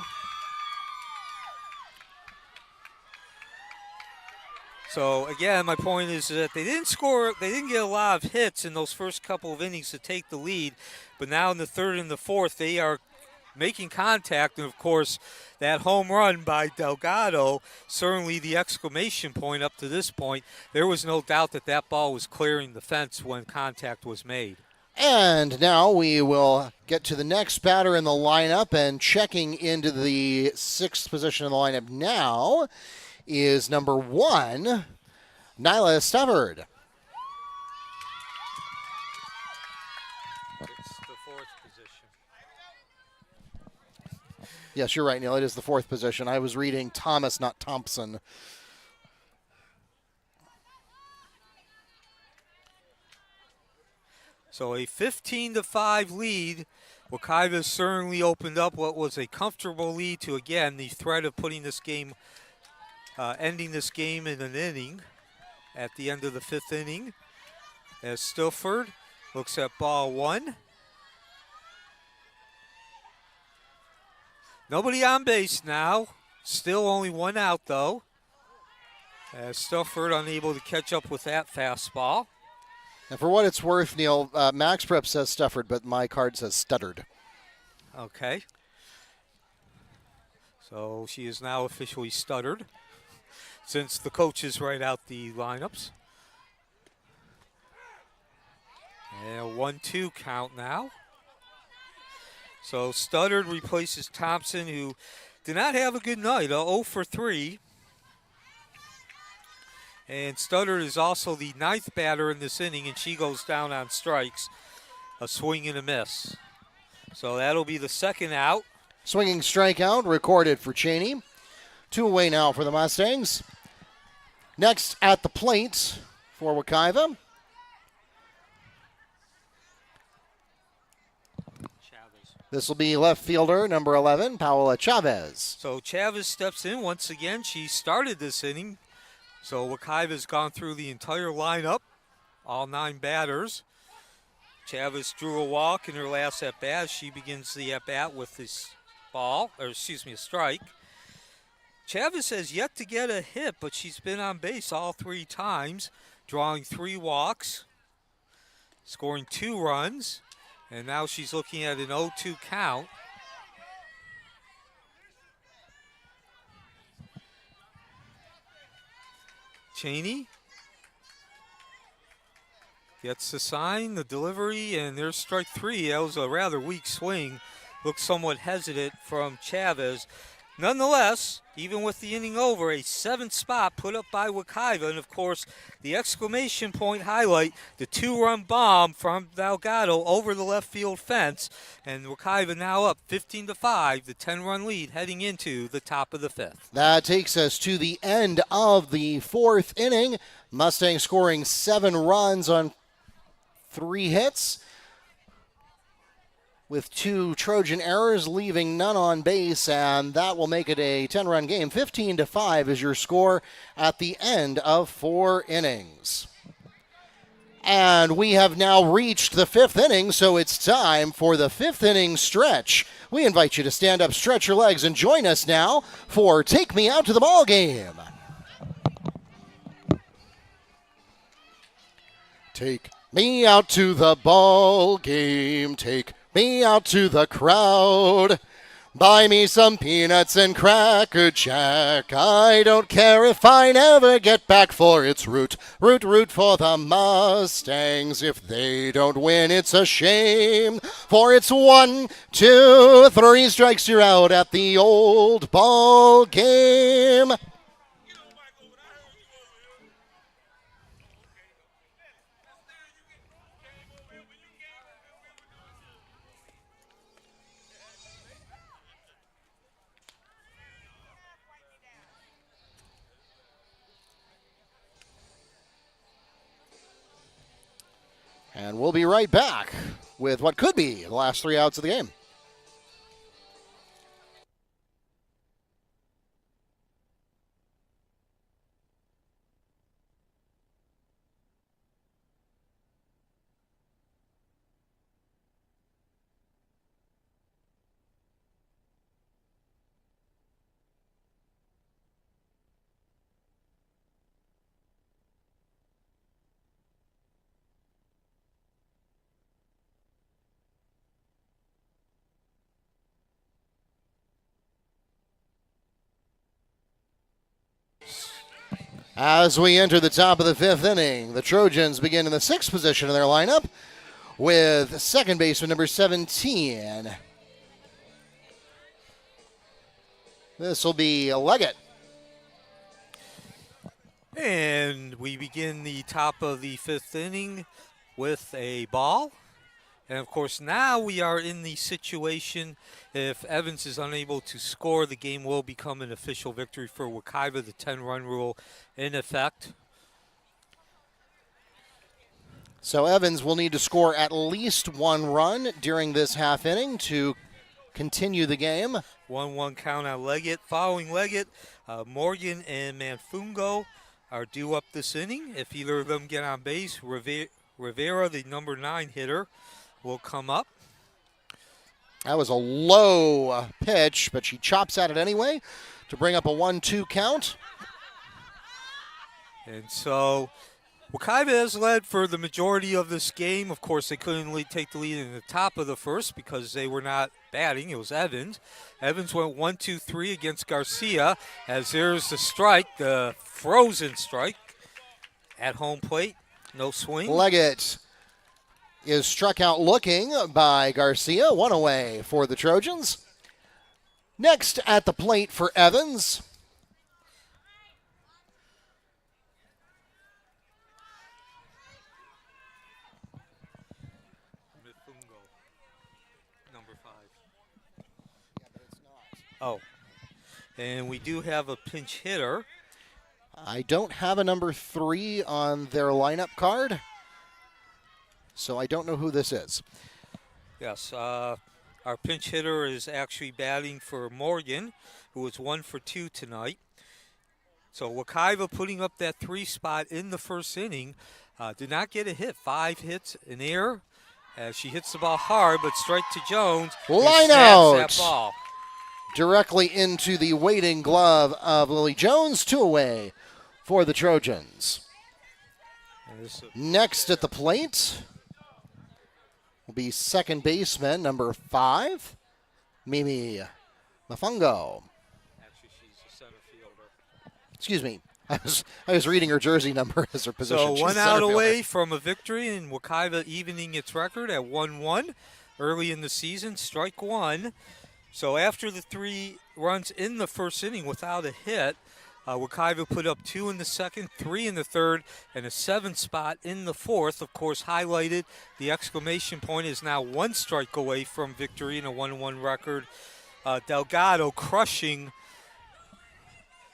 So again, my point is that they didn't get a lot of hits in those first couple of innings to take the lead, but now in the 3rd and the 4th, they are making contact, and of course that home run by Delgado, certainly the exclamation point up to this point. There was no doubt that that ball was clearing the fence when contact was made. And now we will get to the next batter in the lineup, and checking into the 6th position in the lineup now is number 1, Nyla Stufford. It's the 4th position. Yes, you're right, Neil. It is the 4th position. I was reading Thomas, not Thompson. So a 15-5 lead. Wekiva certainly opened up what was a comfortable lead to, again, the threat of putting this game, ending this game in an inning at the end of the 5th inning. As Stillford looks at ball 1. Nobody on base now. Still only 1 out, though. As Stillford unable to catch up with that fastball. And for what it's worth, Neil, Max Prep says Stufford, but my card says Stuttered. Okay. So she is now officially stuttered since the coaches write out the lineups. And a 1-2 count now. So Stuttered replaces Thompson, who did not have a good night, 0 for 3. And Stuttered is also the 9th batter in this inning, and she goes down on strikes, a swing and a miss. So that'll be the 2nd out. Swinging strikeout recorded for Cheney. 2 away now for the Mustangs. Next at the plate for Wekiva. This will be left fielder, number 11, Paola Chavez. So Chavez steps in once again. She started this inning. So Wekiva's gone through the entire lineup, all 9 batters. Chavez drew a walk in her last at-bat. She begins the at-bat with this ball, a strike. Chavez has yet to get a hit, but she's been on base all 3 times, drawing 3 walks, scoring 2 runs, and now she's looking at an 0-2 count. Cheney gets the sign, the delivery, and there's strike 3. That was a rather weak swing. Looked somewhat hesitant from Chavez. Nonetheless, even with the inning over, a 7th spot put up by Wekiva, and of course, the exclamation point highlight, the 2-run bomb from Delgado over the left field fence, and Wekiva now up 15-5, the 10-run lead heading into the top of the 5th. That takes us to the end of the 4th inning. Mustangs scoring 7 runs on 3 hits, with 2 Trojan errors, leaving none on base, and that will make it a 10-run game. 15-5 is your score at the end of 4 innings. And we have now reached the 5th inning, so it's time for the 5th inning stretch. We invite you to stand up, stretch your legs, and join us now for Take Me Out to the Ball Game. Take me out to the ball game. Take me out to the crowd. Buy me some peanuts and Cracker Jack. I don't care if I never get back, for it's root for the Mustangs. If they don't win, it's a shame. For it's 1, 2, 3 strikes, you're out at the old ball game. And we'll be right back with what could be the last 3 outs of the game. As we enter the top of the 5th inning, the Trojans begin in the 6th position in their lineup with second baseman number 17. This will be Leggett. And we begin the top of the 5th inning with a ball. And, of course, now we are in the situation if Evans is unable to score, the game will become an official victory for Wekiva, the 10-run rule in effect. So Evans will need to score at least 1 run during this half inning to continue the game. 1-1 count on Leggett. Following Leggett, Morgan and Manfungo are due up this inning. If either of them get on base, Rivera, the number 9 hitter, will come up. That was a low pitch, but she chops at it anyway to bring up a 1-2 count. And so Wekiva has led for the majority of this game. Of course, they couldn't take the lead in the top of the first because they were not batting. It was Evans. Evans went 1-2-3 against Garcia, as there's the strike, the frozen strike at home plate. No swing. Leggett is struck out looking by Garcia. 1 away for the Trojans. Next at the plate for Evans, Number 5. Yeah, but it's not. Oh. And we do have a pinch hitter. I don't have a number 3 on their lineup card, so I don't know who this is. Yes, our pinch hitter is actually batting for Morgan, who was 1 for 2 tonight. So Wekiva putting up that 3 spot in the first inning. Did not get a hit. 5 hits in air. She hits the ball hard, but strike to Jones. Line out. That ball. Directly into the waiting glove of Lily Jones. 2 away for the Trojans. Next at the plate will be second baseman number 5, Mimi Mafungo. Actually, she's a center fielder. Excuse me. I was reading her jersey number as her position. So 1 out away from a victory, and Wekiva evening its record at 1-1 early in the season. Strike 1. So after the 3 runs in the first inning without a hit, Wekiva put up 2 in the second, 3 in the third, and a 7th spot in the fourth. Of course, highlighted, the exclamation point is now 1 strike away from victory in a 1-1 record. Delgado crushing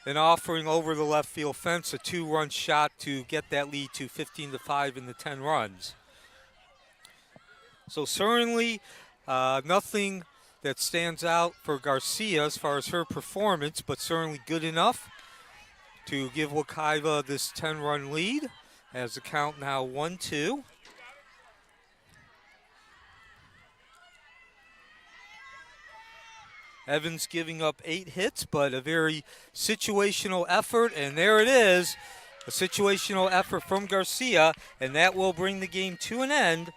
and offering over the left field fence a 2-run shot to get that lead to 15-5 in the 10 runs. So certainly nothing that stands out for Garcia as far as her performance, but certainly good enough to give Wekiva this 10-run lead, as the count now 1-2. Evans giving up 8 hits, but a very situational effort, and there it is, a situational effort from Garcia, and that will bring the game to an end.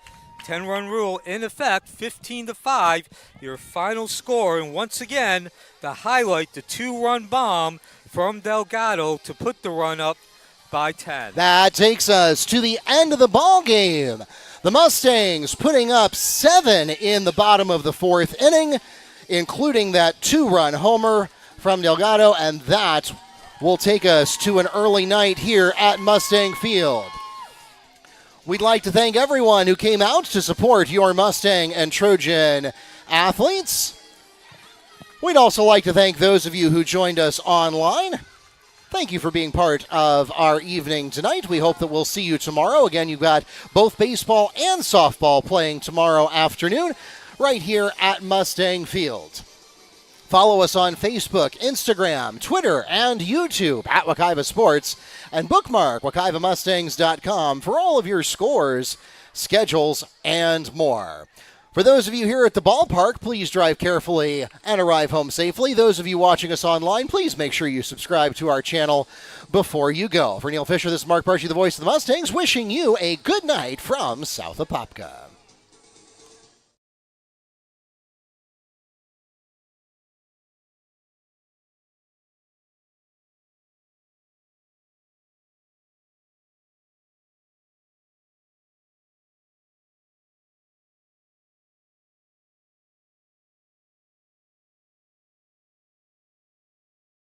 10-run rule in effect, 15-5, your final score, and once again, to highlight the 2-run bomb from Delgado to put the run up by 10. That takes us to the end of the ball game. The Mustangs putting up 7 in the bottom of the 4th inning, including that 2-run homer from Delgado, and that will take us to an early night here at Mustang Field. We'd like to thank everyone who came out to support your Mustang and Trojan athletes. We'd also like to thank those of you who joined us online. Thank you for being part of our evening tonight. We hope that we'll see you tomorrow. Again, you've got both baseball and softball playing tomorrow afternoon right here at Mustang Field. Follow us on Facebook, Instagram, Twitter, and YouTube at Wekiva Sports, and bookmark WekivaMustangs.com for all of your scores, schedules, and more. For those of you here at the ballpark, please drive carefully and arrive home safely. Those of you watching us online, please make sure you subscribe to our channel before you go. For Neil Fisher, this is Mark Barchi, the voice of the Mustangs, wishing you a good night from South Apopka.